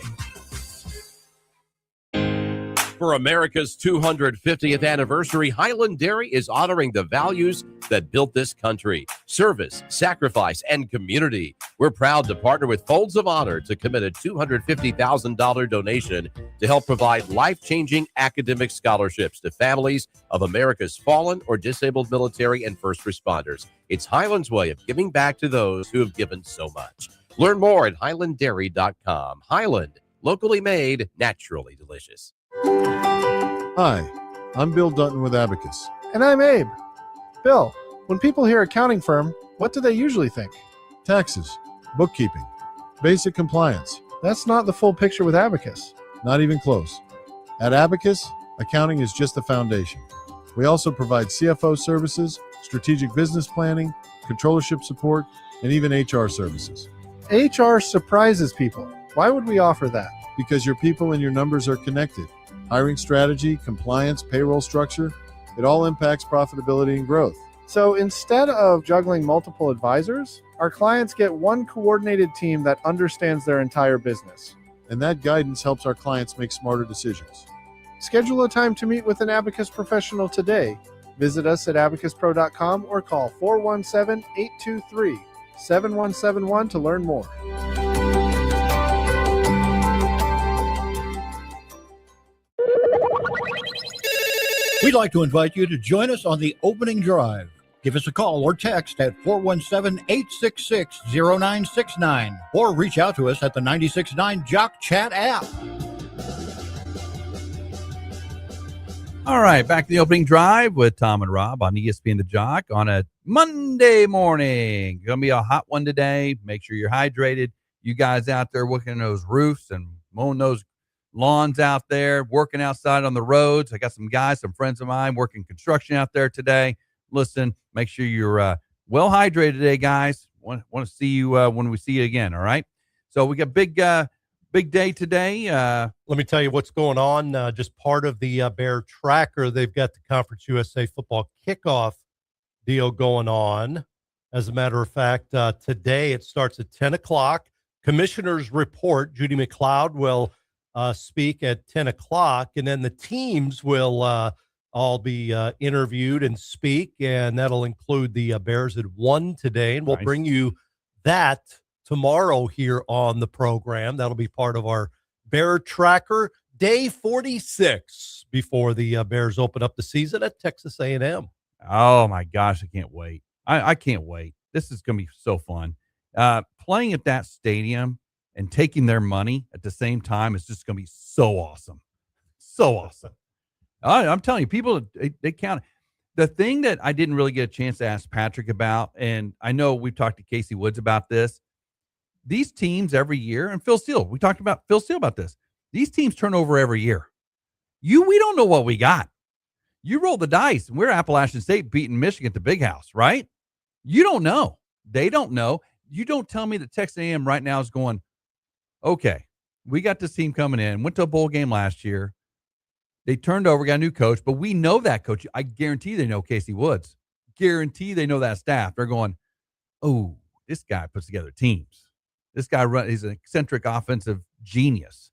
For America's 250th anniversary, Highland Dairy is honoring the values that built this country: service, sacrifice, and community. We're proud to partner with Folds of Honor to commit a $250,000 donation to help provide life-changing academic scholarships to families of America's fallen or disabled military and first responders. It's Highland's way of giving back to those who have given so much. Learn more at highlanddairy.com. Highland, locally made, naturally delicious. Hi, I'm Bill Dutton with Abacus. And I'm Abe. Bill, when people hear accounting firm, what do they usually think? Taxes, bookkeeping, basic compliance. That's not the full picture with Abacus. Not even close. At Abacus, accounting is just the foundation. We also provide CFO services, strategic business planning, controllership support, and even HR services. HR surprises people. Why would we offer that? Because your people and your numbers are connected. Hiring strategy, compliance, payroll structure, it all impacts profitability and growth. So instead of juggling multiple advisors, our clients get one coordinated team that understands their entire business. And that guidance helps our clients make smarter decisions. Schedule a time to meet with an Abacus professional today. Visit us at abacuspro.com or call 417-823-7171 to learn more. We'd like to invite you to join us on the opening drive. Give us a call or text at 417-866-0969 or reach out to us at the 96.9 Jock Chat app. All right, back to the opening drive with Tom and Rob on ESPN The Jock on a Monday morning. Going to be a hot one today. Make sure you're hydrated. You guys out there working those roofs and mowing those lawns out there, working outside on the roads. I got some guys, some friends of mine working construction out there today. Listen, make sure you're well hydrated today, guys. Want to see you when we see you again. All right. So we got big day today. Let me tell you what's going on. Just part of the Bear Tracker. They've got the Conference USA football kickoff deal going on. As a matter of fact, today it starts at 10 o'clock. Commissioner's report. Judy McLeod will speak at 10 o'clock, and then the teams will all be interviewed and speak, and that'll include the Bears at 1 today, and we'll bring you that tomorrow here on the program. That'll be part of our Bear Tracker, day 46 before the Bears open up the season at Texas A&M. Oh, my gosh, I can't wait. I can't wait. This is going to be so fun. Playing at that stadium and taking their money at the same time is just going to be so awesome. So awesome. I'm telling you, people, they count. The thing that I didn't really get a chance to ask Patrick about, and I know we've talked to Casey Woods about this, these teams every year, and Phil Steele, we talked about Phil Steele about this. These teams turn over every year. We don't know what we got. You roll the dice, and we're Appalachian State beating Michigan at the Big House, right? You don't know. They don't know. You don't tell me that Texas A&M right now is going, okay, we got this team coming in, went to a bowl game last year. They turned over, got a new coach, but we know that coach. I guarantee they know Casey Woods. Guarantee they know that staff. They're going, oh, this guy puts together teams. This guy he's an eccentric offensive genius.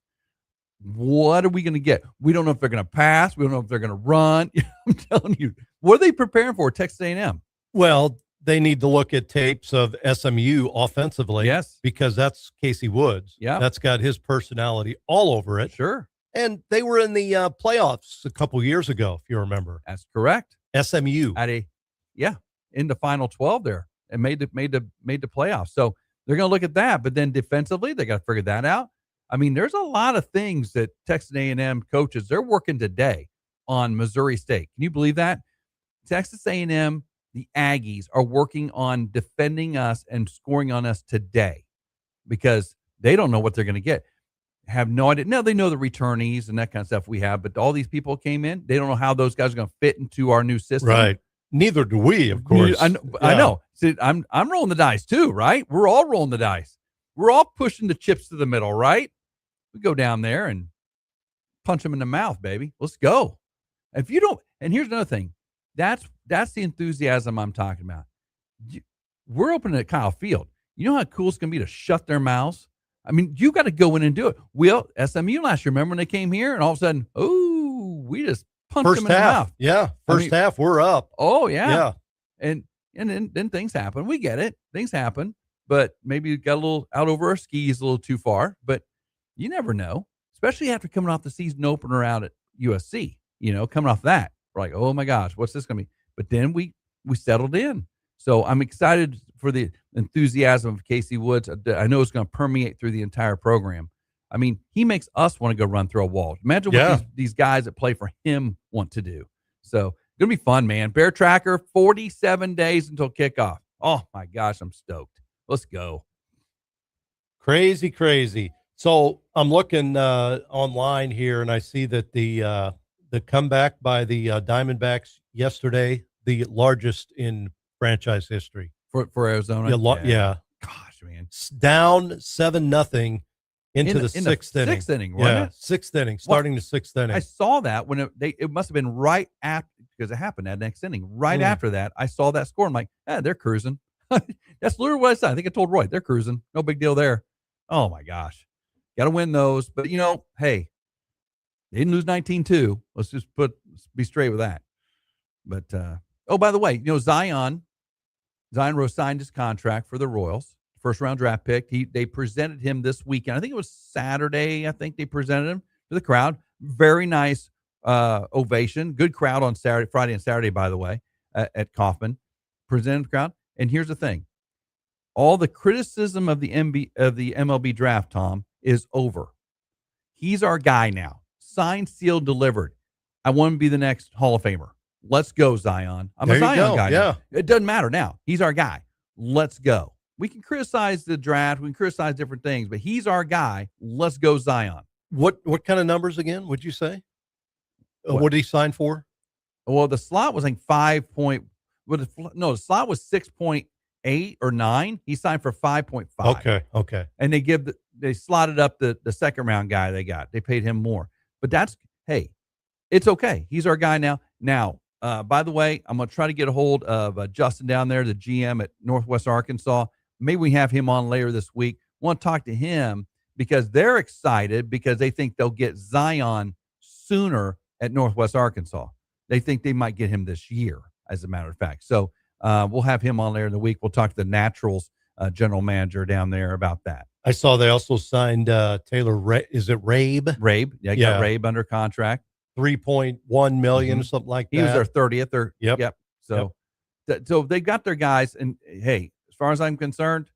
What are we going to get? We don't know if they're going to pass. We don't know if they're going to run. I'm telling you, what are they preparing for, Texas A&M? Well, they need to look at tapes of SMU offensively. Yes. Because that's Casey Woods. Yeah. That's got his personality all over it. Sure. And they were in the playoffs a couple years ago, if you remember. That's correct. SMU. In the final 12 there and made the playoffs. So they're going to look at that, but then defensively, they got to figure that out. I mean, there's a lot of things that Texas A&M coaches, they're working today on Missouri State. Can you believe that? Texas A&M, the Aggies, are working on defending us and scoring on us today because they don't know what they're going to get. Have no idea. No, they know the returnees and that kind of stuff we have, but all these people came in. They don't know how those guys are going to fit into our new system. Right. Neither do we, of course. I know. See, I'm rolling the dice too, right? We're all rolling the dice. We're all pushing the chips to the middle, right? We go down there and punch them in the mouth, baby. Let's go. If you don't, and here's another thing. That's the enthusiasm I'm talking about. We're opening at Kyle Field. You know how cool it's going to be to shut their mouths? I mean, you got to go in and do it. SMU last year, remember when they came here and all of a sudden, we just punched them in the mouth. Yeah. First half, we're up. Oh, yeah. Yeah. And then things happen. We get it. Things happen. But maybe we got a little out over our skis a little too far. But you never know, especially after coming off the season opener out at USC. Coming off that. We're like, oh, my gosh, what's this going to be? But then we settled in. So I'm excited for the enthusiasm of Casey Woods. I know it's going to permeate through the entire program. I mean, he makes us want to go run through a wall. Imagine what these guys that play for him want to do. So it's going to be fun, man. Bear Tracker, 47 days until kickoff. Oh, my gosh, I'm stoked. Let's go. Crazy, crazy. So I'm looking online here, and I see that the comeback by the Diamondbacks yesterday, the largest in franchise history. For Arizona? Yeah. Gosh, man. Down 7-0 into the sixth inning. Sixth inning, wasn't it? Sixth inning, starting the sixth inning. I saw that when it must have been right after, because it happened that next inning. Right after that, I saw that score. I'm like, they're cruising. That's literally what I said. I think I told Roy, they're cruising. No big deal there. Oh, my gosh. Got to win those. But, hey, they didn't lose 19-2. Let's just be straight with that. But, by the way, Zion Rose signed his contract for the Royals, first round draft pick. They presented him this weekend. I think it was Saturday. I think they presented him to the crowd. Very nice ovation. Good crowd on Friday and Saturday, by the way, at Kauffman. Presented the crowd. And here's the thing. All the criticism of the MLB draft, Tom, is over. He's our guy now. Signed, sealed, delivered. I want him to be the next Hall of Famer. Let's go, Zion. I'm a Zion guy. Yeah. Now. It doesn't matter now. He's our guy. Let's go. We can criticize the draft. We can criticize different things, but he's our guy. Let's go, Zion. What kind of numbers again, would you say? What did he sign for? Well, the slot was like the slot was 6.8 or 9. He signed for 5.5. Okay. And they slotted up the second round guy they got. They paid him more. But hey, it's okay. He's our guy now. Now, by the way, I'm going to try to get a hold of Justin down there, the GM at Northwest Arkansas. Maybe we have him on later this week. Want to talk to him because they're excited because they think they'll get Zion sooner at Northwest Arkansas. They think they might get him this year, as a matter of fact. So we'll have him on later in the week. We'll talk to the Naturals general manager down there about that. I saw they also signed Taylor. Is it Rabe? Rabe. Yeah, got Rabe under contract. $3.1 million, something like that. He was their 30th. Yep. So they got their guys. And, hey, as far as I'm concerned,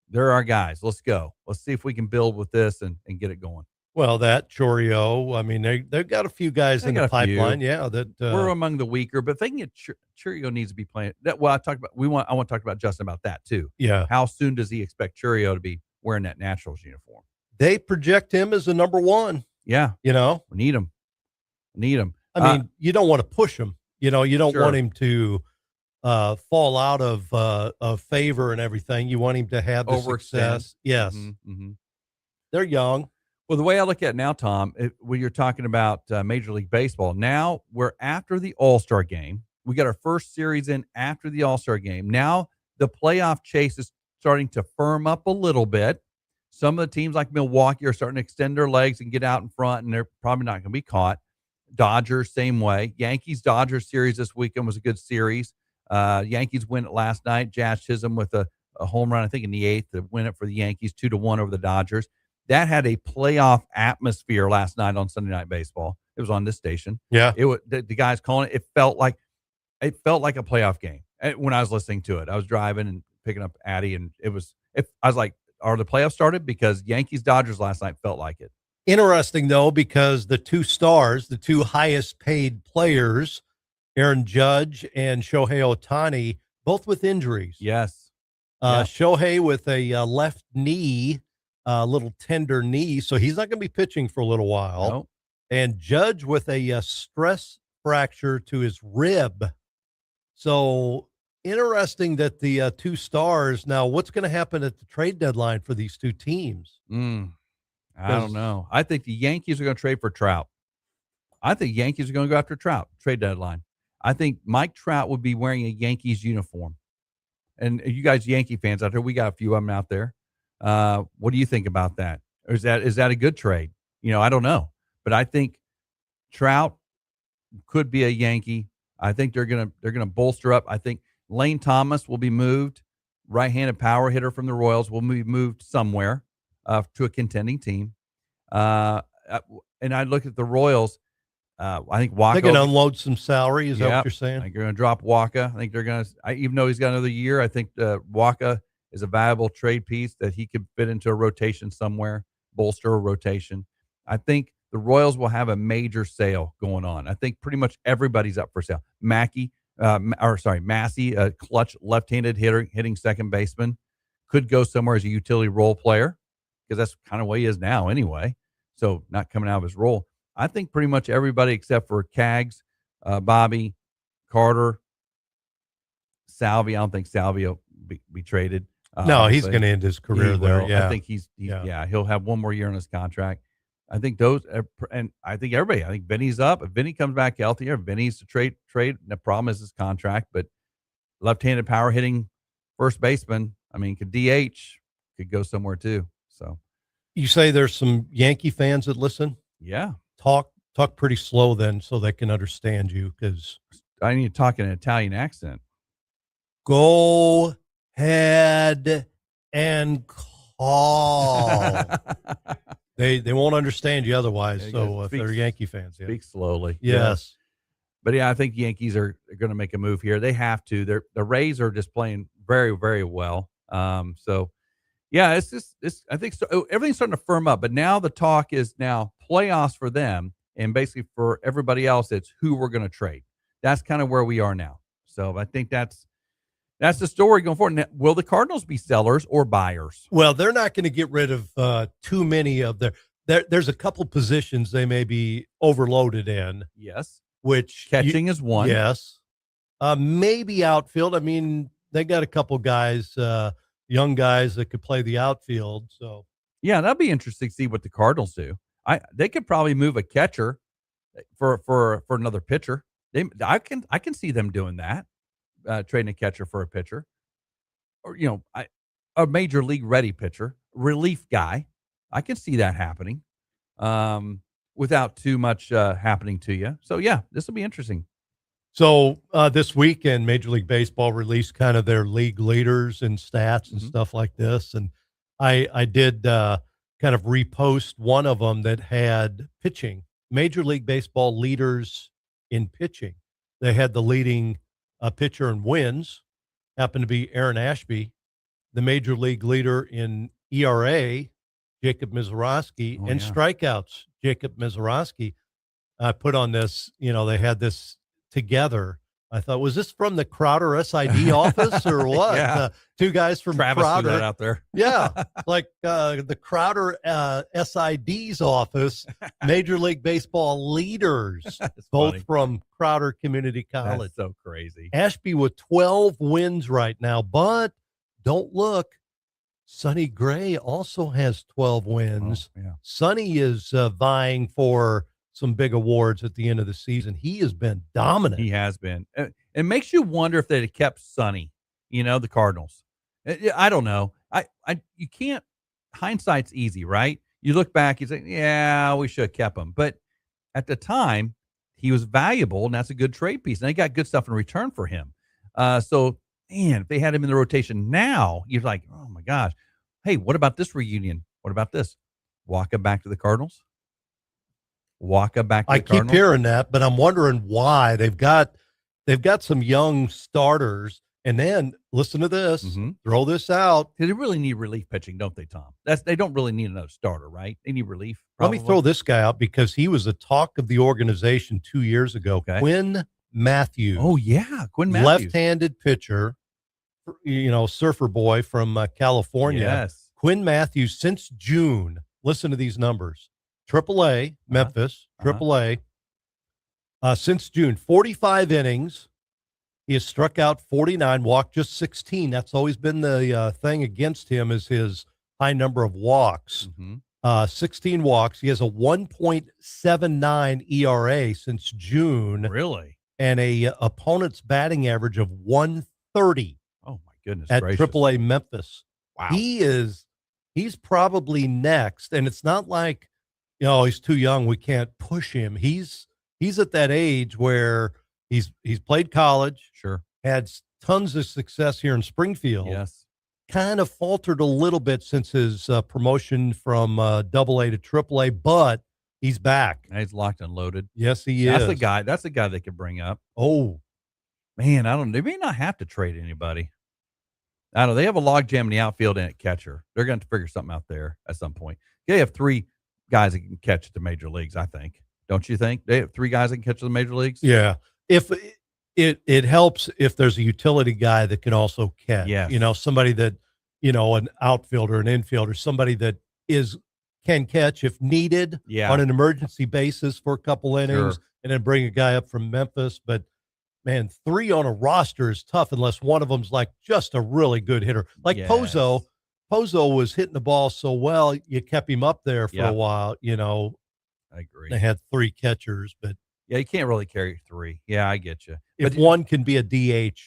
they're our guys. Let's go. Let's see if we can build with this and get it going. Well, that Chorio, I mean, they've got a few guys in the pipeline. Yeah, that we're among the weaker, but if they can get Churio needs to be playing. I want to talk about Justin about that too. Yeah. How soon does he expect Churio to be wearing that Naturals uniform? They project him as the number one. Yeah. We need him. I mean, you don't want to push him. You don't want him to fall out of favor and everything. You want him to have the success. Yes. Mm-hmm. They're young. Well, the way I look at it now, Tom, when you're talking about Major League Baseball, now we're after the All-Star game. We got our first series in after the All-Star game. Now the playoff chase is starting to firm up a little bit. Some of the teams like Milwaukee are starting to extend their legs and get out in front, and they're probably not going to be caught. Dodgers, same way. Yankees-Dodgers series this weekend was a good series. Yankees win it last night. Jazz Chisholm with a home run, I think, in the 8th to win it for the Yankees, 2-1 over the Dodgers. That had a playoff atmosphere last night on Sunday Night Baseball. It was on this station. Yeah. It was the guys calling it. It felt like a playoff game when I was listening to it. I was driving and picking up Addie, and I was like, are the playoffs started? Because Yankees-Dodgers last night felt like it. Interesting, though, because the two stars, the two highest paid players, Aaron Judge and Shohei Ohtani, both with injuries. Yes. Shohei with a left knee, little tender knee, so he's not going to be pitching for a little while. Nope. And Judge with a stress fracture to his rib. So interesting that the two stars. Now, what's going to happen at the trade deadline for these two teams? I don't know. I think the Yankees are going to trade for Trout. I think Yankees are going to go after Trout, trade deadline. I think Mike Trout would be wearing a Yankees uniform. And you guys Yankee fans out there, we got a few of them out there. What do you think about that? Or is that a good trade? I don't know. But I think Trout could be a Yankee. I think they're gonna bolster up. I think Lane Thomas will be moved. Right-handed power hitter from the Royals will be moved somewhere to a contending team. And I look at the Royals. I think Waka. They're going to unload some salary. Is that what you're saying? I think they're going to drop Waka. I think they're going to, even though he's got another year, I think Waka is a valuable trade piece that he could fit into a rotation somewhere, bolster a rotation. I think the Royals will have a major sale going on. I think pretty much everybody's up for sale. Massey, a clutch left-handed hitter hitting second baseman, could go somewhere as a utility role player because that's kind of what he is now anyway. So not coming out of his role. I think pretty much everybody except for Cags, Bobby, Carter, Salvi. I don't think Salvi will be traded. No, he's going to end his career there. Yeah, I think he'll have one more year on his contract. I think those, and I think everybody. I think Vinny's up. If Vinny comes back healthier, Vinny's to trade. The problem is his contract, but left-handed power hitting first baseman. I mean, could DH, could go somewhere too. So, you say there's some Yankee fans that listen? Yeah. Talk pretty slow then so they can understand you, because I need to talk in an Italian accent. Go ahead and call. They won't understand you otherwise. So if they're Yankee fans, speak slowly. Yes. But yeah, I think Yankees are going to make a move here. They have to. The Rays are just playing very, very well. So yeah, I think so. Everything's starting to firm up, but now the talk is now playoffs for them, and basically for everybody else, it's who we're going to trade. That's kind of where we are now. So I think that's the story going forward. Now, will the Cardinals be sellers or buyers? Well, they're not going to get rid of too many of there's a couple positions they may be overloaded in. Yes. Which catching is one. Yes. Maybe outfield. I mean, they got a couple guys, young guys that could play the outfield. So Yeah, that'd be interesting to see what the Cardinals do. They could probably move a catcher for another pitcher. I can see them doing that, trading a catcher for a pitcher, or a major league ready pitcher, relief guy. I can see that happening, without too much happening to you. So yeah, this will be interesting. So this weekend, Major League Baseball released kind of their league leaders and stats and stuff like this, and I did kind of repost one of them that had pitching. Major League Baseball leaders in pitching. They had the leading pitcher in wins, happened to be Aaron Ashby. The Major League leader in ERA, Jacob Mizorowski, and strikeouts, Jacob Mizorowski. I put on this, they had this together. I thought, was this from the Crowder SID office or what? Yeah. Two guys from Travis Crowder threw that out there. Yeah, like the Crowder SID's office, Major League Baseball leaders, both funny. from Crowder Community College. That's so crazy. Ashby with 12 wins right now, but don't look. Sonny Gray also has 12 wins. Oh, yeah. Sonny is vying for some big awards at the end of the season. He has been dominant. He has been. It makes you wonder if they'd have kept Sonny, the Cardinals. I don't know. You can't. Hindsight's easy, right? You look back, you say, yeah, we should have kept him. But at the time, he was valuable, and that's a good trade piece. And they got good stuff in return for him. So, man, if they had him in the rotation now, you're like, oh, my gosh. Hey, what about this reunion? What about this? Walk him back to the Cardinals? Walker back to I the Cardinals? keep hearing that, but I'm wondering why. They've got some young starters, and then listen to this. Throw this out. They really need relief pitching, don't they, Tom? They don't really need another starter, right? They need relief. Let me throw this guy out because he was the talk of the organization 2 years ago. Okay. Quinn Matthews. Oh yeah, Quinn Matthews, left-handed pitcher. Surfer boy from California. Yes. Quinn Matthews since June. Listen to these numbers. AAA, Memphis, AAA. Since June, 45 innings. He has struck out 49, walked just 16. That's always been the thing against him is his high number of walks. 16 walks. He has a 1.79 ERA since June. Really? And a opponent's batting average of 130. Oh, my goodness at gracious. AAA Memphis. Wow. He's probably next. And it's not like, he's too young. We can't push him. He's at that age where he's played college. Sure. Had tons of success here in Springfield. Yes. Kind of faltered a little bit since his promotion from AA to AAA, but he's back. He's locked and loaded. Yes, he That's is. the guy they could bring up. Oh, man, I don't know. They may not have to trade anybody. I don't know. They have a logjam in the outfield and at catcher. They're going to figure something out there at some point. They have three guys that can catch at the major leagues, I think. Don't you think? They have three guys that can catch at the major leagues? Yeah. If it helps if there's a utility guy that can also catch. Yes. Somebody that, an outfielder, an infielder, somebody that can catch if needed on an emergency basis for a couple innings, and then bring a guy up from Memphis. But man, three on a roster is tough unless one of them's like just a really good hitter. Like Pozo. Pozo was hitting the ball so well, you kept him up there for a while. I agree. They had three catchers, but yeah, you can't really carry three. Yeah, I get you. If one can be a DH,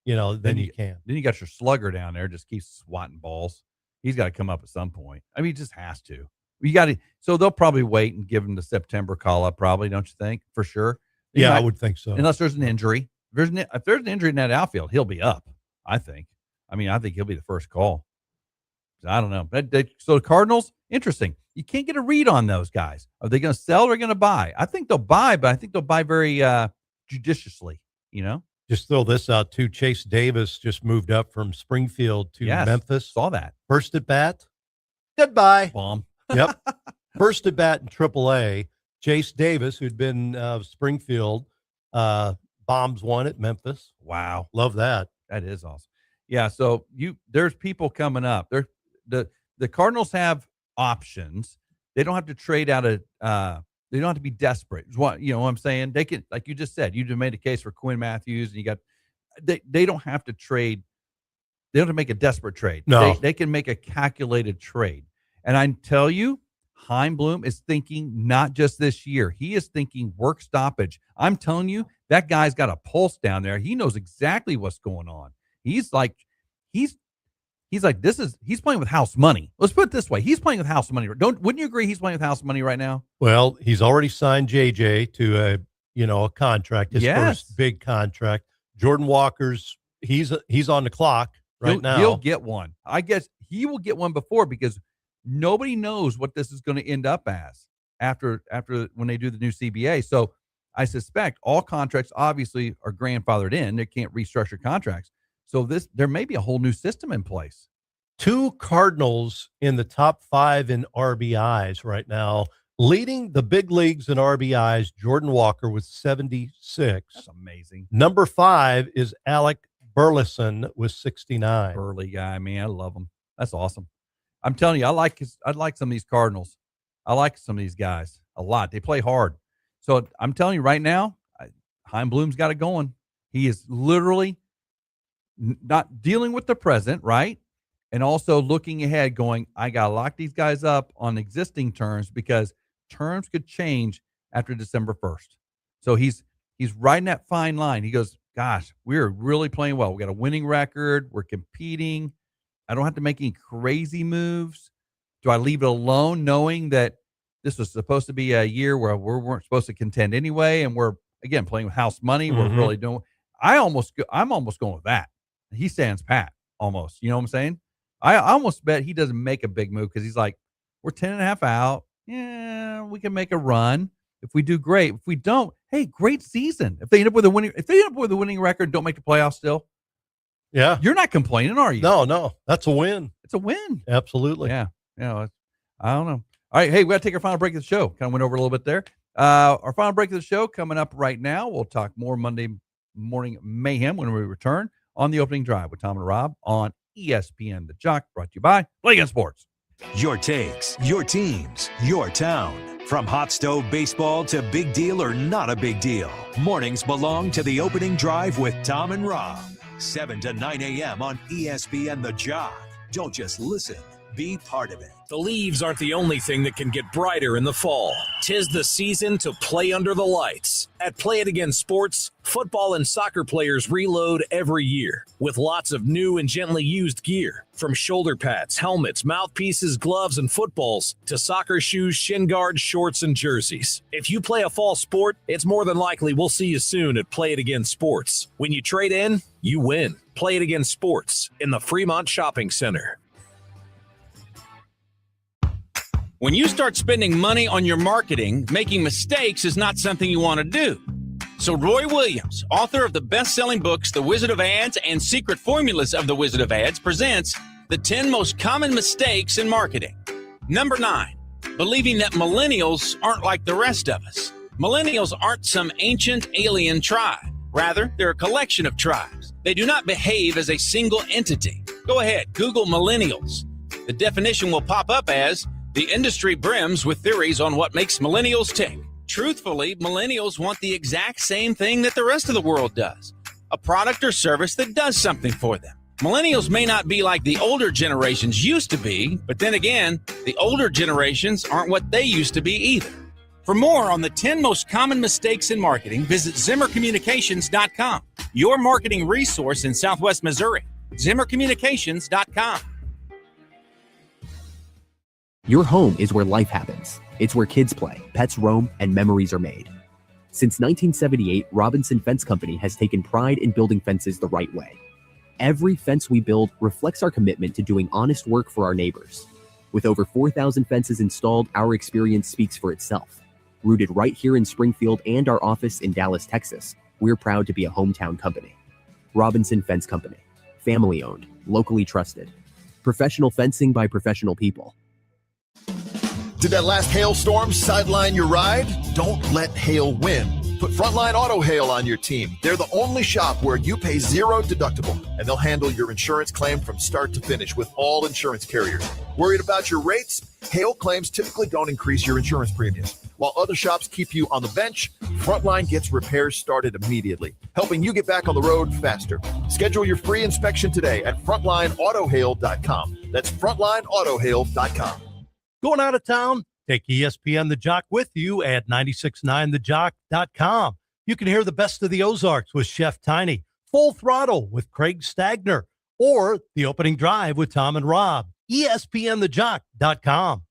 then you can. Then you got your slugger down there, just keeps swatting balls. He's got to come up at some point. I mean, he just has to. You got to. So they'll probably wait and give him the September call up. Probably, don't you think? For sure. I would think so. Unless there's an injury. If there's an injury in that outfield, he'll be up. I think. I think he'll be the first call. I don't know. So the Cardinals, interesting. You can't get a read on those guys. Are they going to sell or are they going to buy? I think they'll buy, but I think they'll buy very judiciously. Just throw this out too. Chase Davis just moved up from Springfield to Memphis. Saw that. First at bat. Goodbye. Bomb. Yep. First at bat in AAA. Chase Davis, who'd been Springfield, bombs one at Memphis. Wow. Love that. That is awesome. Yeah. So there's people coming up. The Cardinals have options. They don't have to trade out they They don't have to be desperate. What I'm saying? They can, like you just said, you just made a case for Quinn Matthews, and you got they don't have to trade. They don't have to make a desperate trade. No. They can make a calculated trade. And I tell you, Chaim Bloom is thinking not just this year. He is thinking work stoppage. I'm telling you, that guy's got a pulse down there. He knows exactly what's going on. He's like he's playing with house money. Let's put it this way. He's playing with house money. Wouldn't you agree he's playing with house money right now? Well, he's already signed JJ to a contract, his first big contract. Jordan Walker's he's on the clock now. He'll get one. I guess he will get one before, because nobody knows what this is going to end up as after when they do the new CBA. So I suspect all contracts obviously are grandfathered in. They can't restructure contracts. So there may be a whole new system in place. 2 Cardinals in the top 5 in RBIs right now, leading the big leagues in RBIs. Jordan Walker with 76. That's amazing. Number 5 is Alec Burleson with 69. Burley guy, man, I love him. That's awesome. I'm telling you, I like some of these Cardinals. I like some of these guys a lot. They play hard. So I'm telling you right now, Chaim Bloom's got it going. He is literally not dealing with the present, right? And also looking ahead, going, I got to lock these guys up on existing terms, because terms could change after December 1st. So he's riding that fine line. He goes, gosh, we're really playing well. We got a winning record. We're competing. I don't have to make any crazy moves. Do I leave it alone, knowing that this was supposed to be a year where we weren't supposed to contend anyway, and we're, again, playing with house money? We're really doing – I'm almost going with that. He stands pat almost. You know what I'm saying? I almost bet he doesn't make a big move, because he's like, we're 10.5 out. Yeah, we can make a run. If we do, great. If we don't, hey, great season. If they end up with a winning record, don't make the playoffs still. Yeah. You're not complaining, are you? No. That's a win. It's a win. Absolutely. Yeah. I don't know. All right. Hey, we got to take our final break of the show. Kind of went over a little bit there. Our final break of the show coming up right now. We'll talk more Monday morning mayhem when we return on the opening drive with Tom and Rob on ESPN The Jock, brought to you by Play Again Sports. Your takes, your teams, your town. From hot stove baseball to big deal or not a big deal. Mornings belong to the opening drive with Tom and Rob. 7 to 9 a.m. on ESPN The Jock. Don't just listen, be part of it. The leaves aren't the only thing that can get brighter in the fall. 'Tis the season to play under the lights. At Play It Again Sports, football and soccer players reload every year with lots of new and gently used gear. From shoulder pads, helmets, mouthpieces, gloves, and footballs to soccer shoes, shin guards, shorts, and jerseys. If you play a fall sport, it's more than likely we'll see you soon at Play It Again Sports. When you trade in, you win. Play It Again Sports in the Fremont Shopping Center. When you start spending money on your marketing, making mistakes is not something you want to do. So Roy Williams, author of the best-selling books, The Wizard of Ads and Secret Formulas of the Wizard of Ads, presents the 10 most common mistakes in marketing. Number 9, believing that millennials aren't like the rest of us. Millennials aren't some ancient alien tribe. Rather, they're a collection of tribes. They do not behave as a single entity. Go ahead, Google millennials. The definition will pop up as the industry brims with theories on what makes millennials tick. Truthfully, millennials want the exact same thing that the rest of the world does, a product or service that does something for them. Millennials may not be like the older generations used to be, but then again, the older generations aren't what they used to be either. For more on the 10 most common mistakes in marketing, visit ZimmerCommunications.com, your marketing resource in Southwest Missouri. ZimmerCommunications.com. Your home is where life happens. It's where kids play, pets roam, and memories are made. Since 1978, Robinson Fence Company has taken pride in building fences the right way. Every fence we build reflects our commitment to doing honest work for our neighbors. With over 4,000 fences installed, our experience speaks for itself. Rooted right here in Springfield and our office in Dallas, Texas, we're proud to be a hometown company. Robinson Fence Company. Family-owned, locally trusted. Professional fencing by professional people. Did that last hailstorm sideline your ride? Don't let hail win. Put Frontline Auto Hail on your team. They're the only shop where you pay zero deductible, and they'll handle your insurance claim from start to finish with all insurance carriers. Worried about your rates? Hail claims typically don't increase your insurance premiums, while While other shops keep you on the bench, Frontline gets repairs started immediately, helping you get back on the road faster. Schedule your free inspection today at frontlineautohail.com. That's frontlineautohail.com. Going out of town? Take ESPN The Jock with you at 969thejock.com. You can hear the best of the Ozarks with Chef Tiny, Full Throttle with Craig Stagner, or The Opening Drive with Tom and Rob. ESPNthejock.com.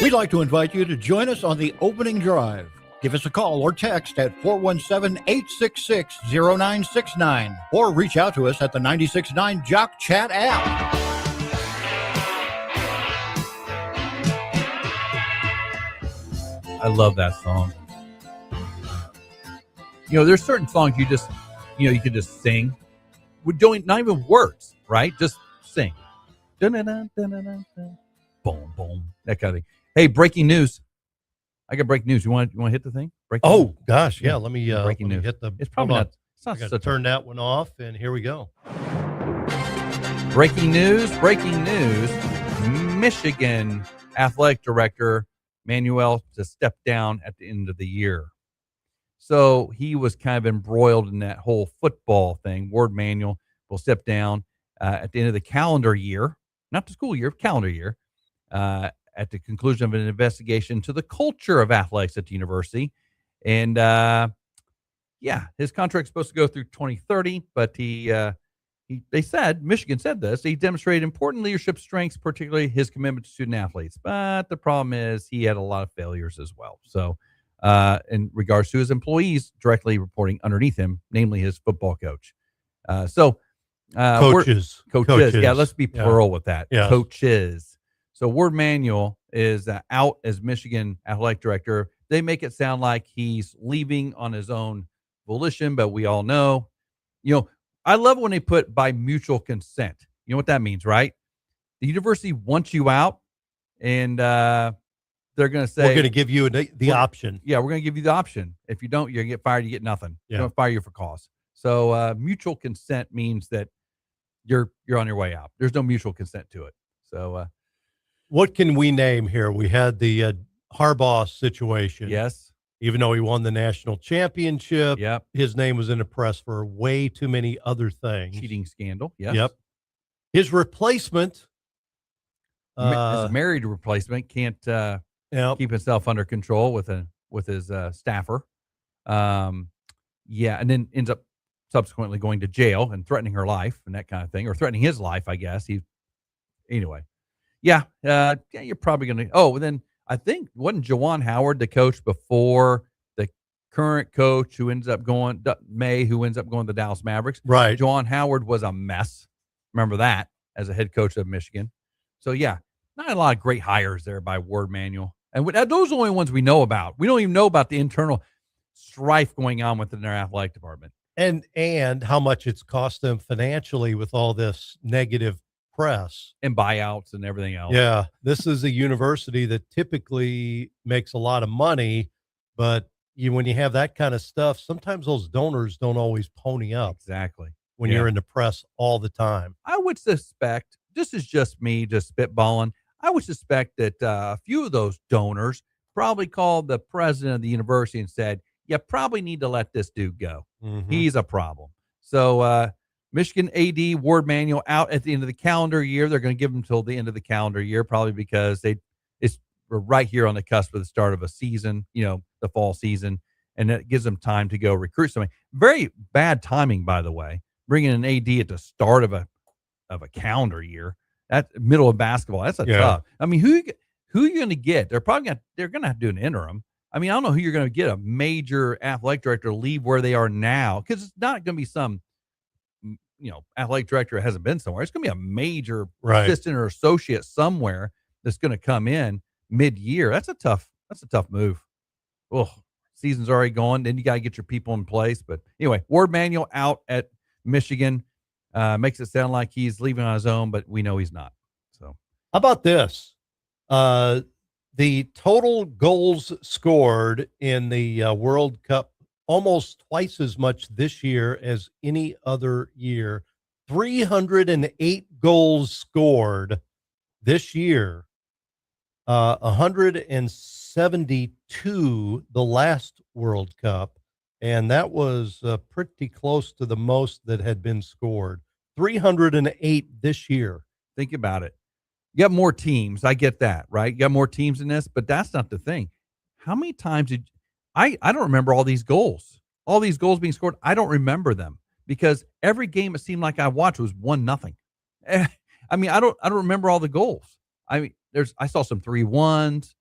We'd like to invite you to join us on the opening drive. Give us a call or text at 417-866-0969 or reach out to us at the 96.9 Jock Chat app. I love that song. You know, there's certain songs you just, you know, you can just sing. We don't, not even words, right? Just sing. Dun-dun-dun-dun-dun-dun. Boom, boom, that kind of thing. Hey, breaking news. I got breaking news. You want to hit the thing? Breaking news? Gosh, yeah. Let me breaking news. hit the. It's probably not. It's not I gotta such turn that one off, and here we go. breaking news. Breaking news. Michigan athletic director Manuel to step down at the end of the year. So he was kind of embroiled in that whole football thing. Ward Manuel will step down at the end of the calendar year, not the school year, calendar year. At the conclusion of an investigation to the culture of athletics at the university. And, his contract's supposed to go through 2030, but Michigan said this, he demonstrated important leadership strengths, particularly his commitment to student athletes. But the problem is he had a lot of failures as well. So, in regards to his employees directly reporting underneath him, namely his football coach. Coaches. Yeah, let's be plural with that. Yeah. Coaches. So Ward Manuel is out as Michigan athletic director. They make it sound like he's leaving on his own volition, but we all know, I love when they put by mutual consent. You know what that means, right? The university wants you out, and they're going to say, we're going to give you the option. Yeah, we're going to give you the option. If you don't, you're going to get fired. You get nothing. Yeah. We're going to fire you for cause. So mutual consent means that you're on your way out. There's no mutual consent to it. So what can we name here? We had the Harbaugh situation. Yes. Even though he won the national championship, yep, his name was in the press for way too many other things. Cheating scandal. Yes. Yep. His replacement, his married replacement, can't keep himself under control with his staffer. And then ends up subsequently going to jail and threatening her life and that kind of thing, or threatening his life, I guess. You're probably going to. Oh, and then I think wasn't Juwan Howard the coach before the current coach who ends up going to the Dallas Mavericks? Right. Juwan Howard was a mess. Remember that as a head coach of Michigan. So not a lot of great hires there by Ward Manuel, and those are the only ones we know about. We don't even know about the internal strife going on within their athletic department, and how much it's cost them financially with all this negative press and buyouts and everything else. Yeah, this is a university that typically makes a lot of money, but when you have that kind of stuff, sometimes those donors don't always pony up. Exactly. When you're in the press all the time. I would suspect, this is just me just spitballing, I would suspect that a few of those donors probably called the president of the university and said, you probably need to let this dude go. Mm-hmm. He's a problem. So Michigan AD Ward Manuel out at the end of the calendar year. They're going to give him till the end of the calendar year, probably because we're right here on the cusp of the start of a season, the fall season, and it gives them time to go recruit somebody. Very bad timing, by the way, bringing an AD at the start of a calendar year. That middle of basketball, that's tough. I mean, who are you going to get? They're going to have to do an interim. I mean, I don't know who you're going to get a major athletic director to leave where they are now, because it's not going to be some athletic director hasn't been somewhere. It's going to be a major assistant or associate somewhere that's going to come in mid-year. That's a tough move. Oh, season's already going. Then you got to get your people in place. But anyway, Ward Manuel out at Michigan makes it sound like he's leaving on his own, but we know he's not. So how about this? The total goals scored in the World Cup, almost twice as much this year as any other year. 308 goals scored this year 172 the last World Cup, and that was pretty close to the most that had been scored. 308 this year. Think about it. You got more teams. I get that, right? You got more teams in this, but that's not the thing. How many times did I don't remember all these goals. All these goals being scored, I don't remember them because every game it seemed like I watched was 1-0. I mean, I don't remember all the goals. I mean, I saw some 3-1s,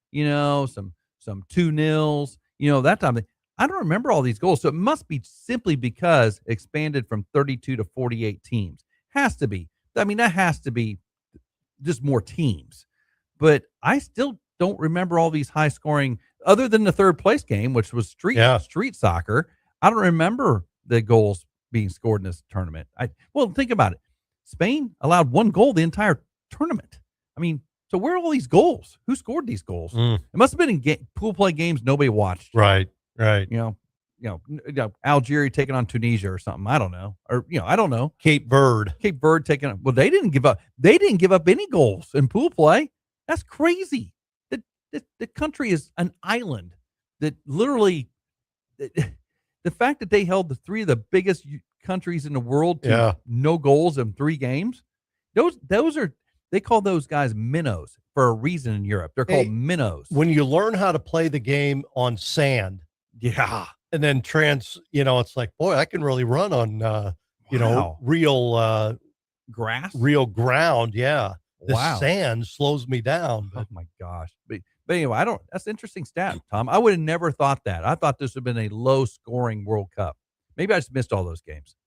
some 2-0s, that time. I don't remember all these goals. So it must be simply because it expanded from 32 to 48 teams. Has to be. I mean, that has to be just more teams. But I still don't remember all these high scoring, other than the third place game, which was street soccer. I don't remember the goals being scored in this tournament. Well, think about it. Spain allowed 1 goal the entire tournament. I mean, so where are all these goals? Who scored these goals? It must have been in pool play games nobody watched. Right. Algeria taking on Tunisia or something. I don't know. Or, I don't know. Cape Verde taking on. Well, they didn't give up. They didn't give up any goals in pool play. That's crazy. The country is an island that literally, the fact that they held the 3 of the biggest countries in the world to no goals in 3 games, those are, they call those guys minnows for a reason in Europe. They're called minnows. When you learn how to play the game on sand, and then it's like, boy, I can really run on, real grass, real ground. Yeah. The Wow. sand slows me down. Oh my gosh. But anyway, that's an interesting stat, Tom. I would have never thought that. I thought this would have been a low scoring World Cup. Maybe I just missed all those games.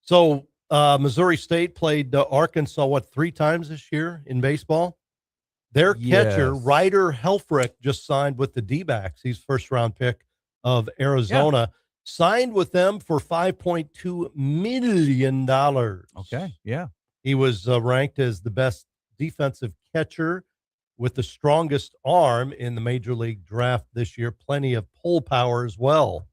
So Missouri State played Arkansas, 3 times this year in baseball? Their catcher, Ryder Helfrich, just signed with the D-backs. He's first-round pick of Arizona. Signed with them for $5.2 million. Okay, yeah. He was ranked as the best defensive catcher with the strongest arm in the Major League draft this year. Plenty of pull power as well.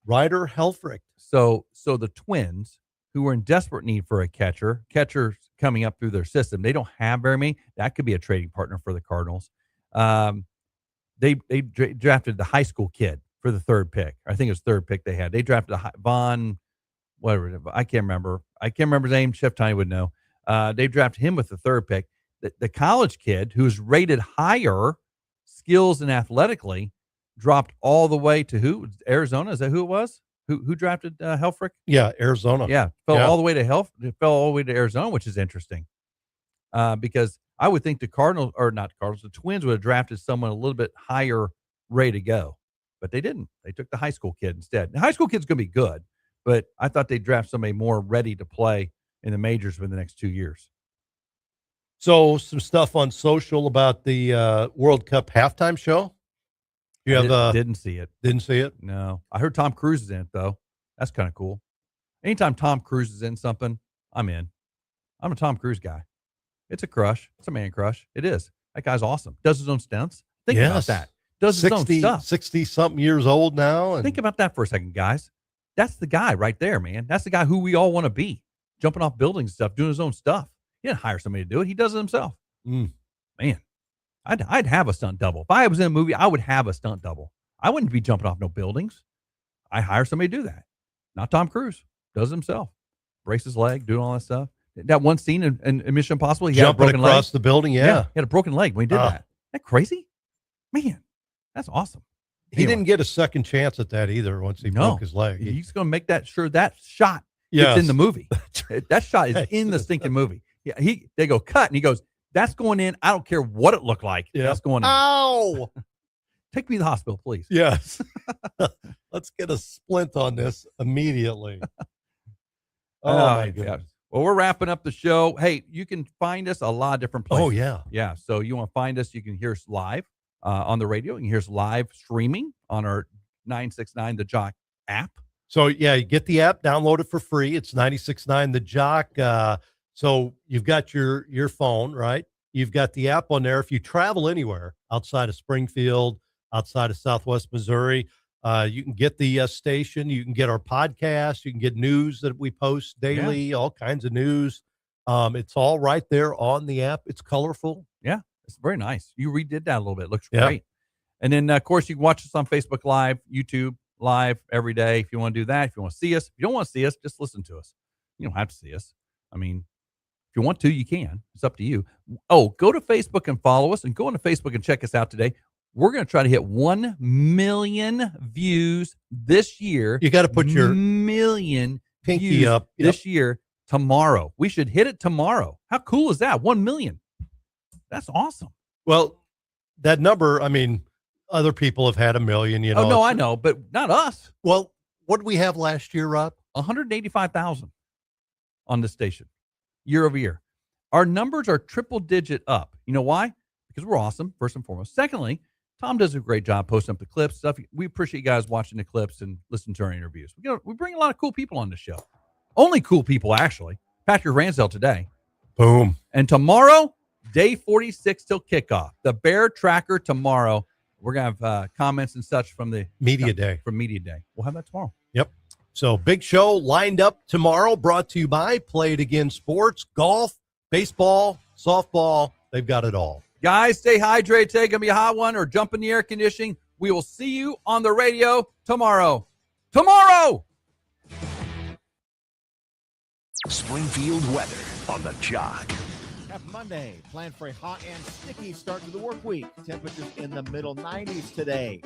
Ryder Helfrich. So the Twins, who were in desperate need for a catchers coming up through their system, they don't have very many. That could be a trading partner for the Cardinals. They drafted the high school kid for the 3rd pick. I think it was 3rd pick they had. They drafted whatever. I can't remember. I can't remember his name. Chef Tiny would know. They drafted him with the 3rd pick. The college kid, who's rated higher skills and athletically, dropped all the way to who? Arizona? Is that who it was? Who drafted Helfrich? Yeah, Arizona. Yeah, fell all the way to Arizona, which is interesting. Because I would think the Twins would have drafted someone a little bit higher ready to go, but they didn't. They took the high school kid instead. The high school kid's going to be good, but I thought they'd draft somebody more ready to play in the majors within the next 2 years. So some stuff on social about the World Cup halftime show. You have didn't see it. Didn't see it? No. I heard Tom Cruise is in it, though. That's kind of cool. Anytime Tom Cruise is in something, I'm in. I'm a Tom Cruise guy. It's a crush. It's a man crush. It is. That guy's awesome. Does his own stunts. Think about that. Does his own stuff. 60-something years old now. And think about that for a second, guys. That's the guy right there, man. That's the guy who we all want to be. Jumping off buildings and stuff, doing his own stuff. He didn't hire somebody to do it. He does it himself. Man, I'd have a stunt double. If I was in a movie, I would have a stunt double. I wouldn't be jumping off no buildings. I hire somebody to do that. Not Tom Cruise. Does it himself. Brace his leg, doing all that stuff. That one scene in Mission Impossible, he jumping had a broken across leg. the building, yeah. He had a broken leg when he did that. Isn't that crazy? Man, that's awesome. He didn't get a second chance at that either once he broke his leg. He's going to make that sure that shot gets in the movie. That shot is in the stinking movie. Yeah, they go cut, and he goes, that's going in. I don't care what it looked like. Yeah. That's going in. Ow! Take me to the hospital, please. Yes. Let's get a splint on this immediately. My goodness. Yeah. Well, we're wrapping up the show. Hey, you can find us a lot of different places. Oh, yeah. Yeah. So you want to find us, you can hear us live on the radio. You can hear us live streaming on our 969 The Jock app. So, yeah, you get the app, download it for free. It's 96.9 The Jock. So you've got your phone, right? You've got the app on there. If you travel anywhere outside of Springfield, outside of Southwest Missouri, you can get the station. You can get our podcast. You can get news that we post daily, all kinds of news. It's all right there on the app. It's colorful. Yeah. It's very nice. You redid that a little bit. It looks Yeah. great. And then, of course, you can watch us on Facebook Live, YouTube Live every day if you want to do that. If you want to see us. If you don't want to see us, just listen to us. You don't have to see us. I mean, if you want to, you can. It's up to you. Oh, go to Facebook and follow us, and go onto Facebook and check us out today. We're going to try to hit 1 million views this year. You got to put your million pinky views up this year tomorrow. We should hit it tomorrow. How cool is that? 1 million. That's awesome. Well, that number, I mean, other people have had 1 million, you know. Oh, no, I know, but not us. Well, what did we have last year, Rob? 185,000 on the station year over year. Our numbers are triple digit up. You know why? Because we're awesome, first and foremost. Secondly, Tom does a great job posting up the clips, stuff. We appreciate you guys watching the clips and listening to our interviews. We bring a lot of cool people on the show. Only cool people, actually. Patrick Ransdell today. Boom. And tomorrow, day 46 till kickoff. The Bear Tracker tomorrow. We're going to have comments and such from the Media Day. From Media Day. We'll have that tomorrow. Yep. So big show lined up tomorrow, brought to you by Play It Again Sports, golf, baseball, softball. They've got it all. Guys, stay hydrated. Today going to be a hot one or jump in the air conditioning. We will see you on the radio tomorrow. Tomorrow! Springfield weather on the Jock. Happy Monday. Plan for a hot and sticky start to the work week. Temperatures in the middle 90s today.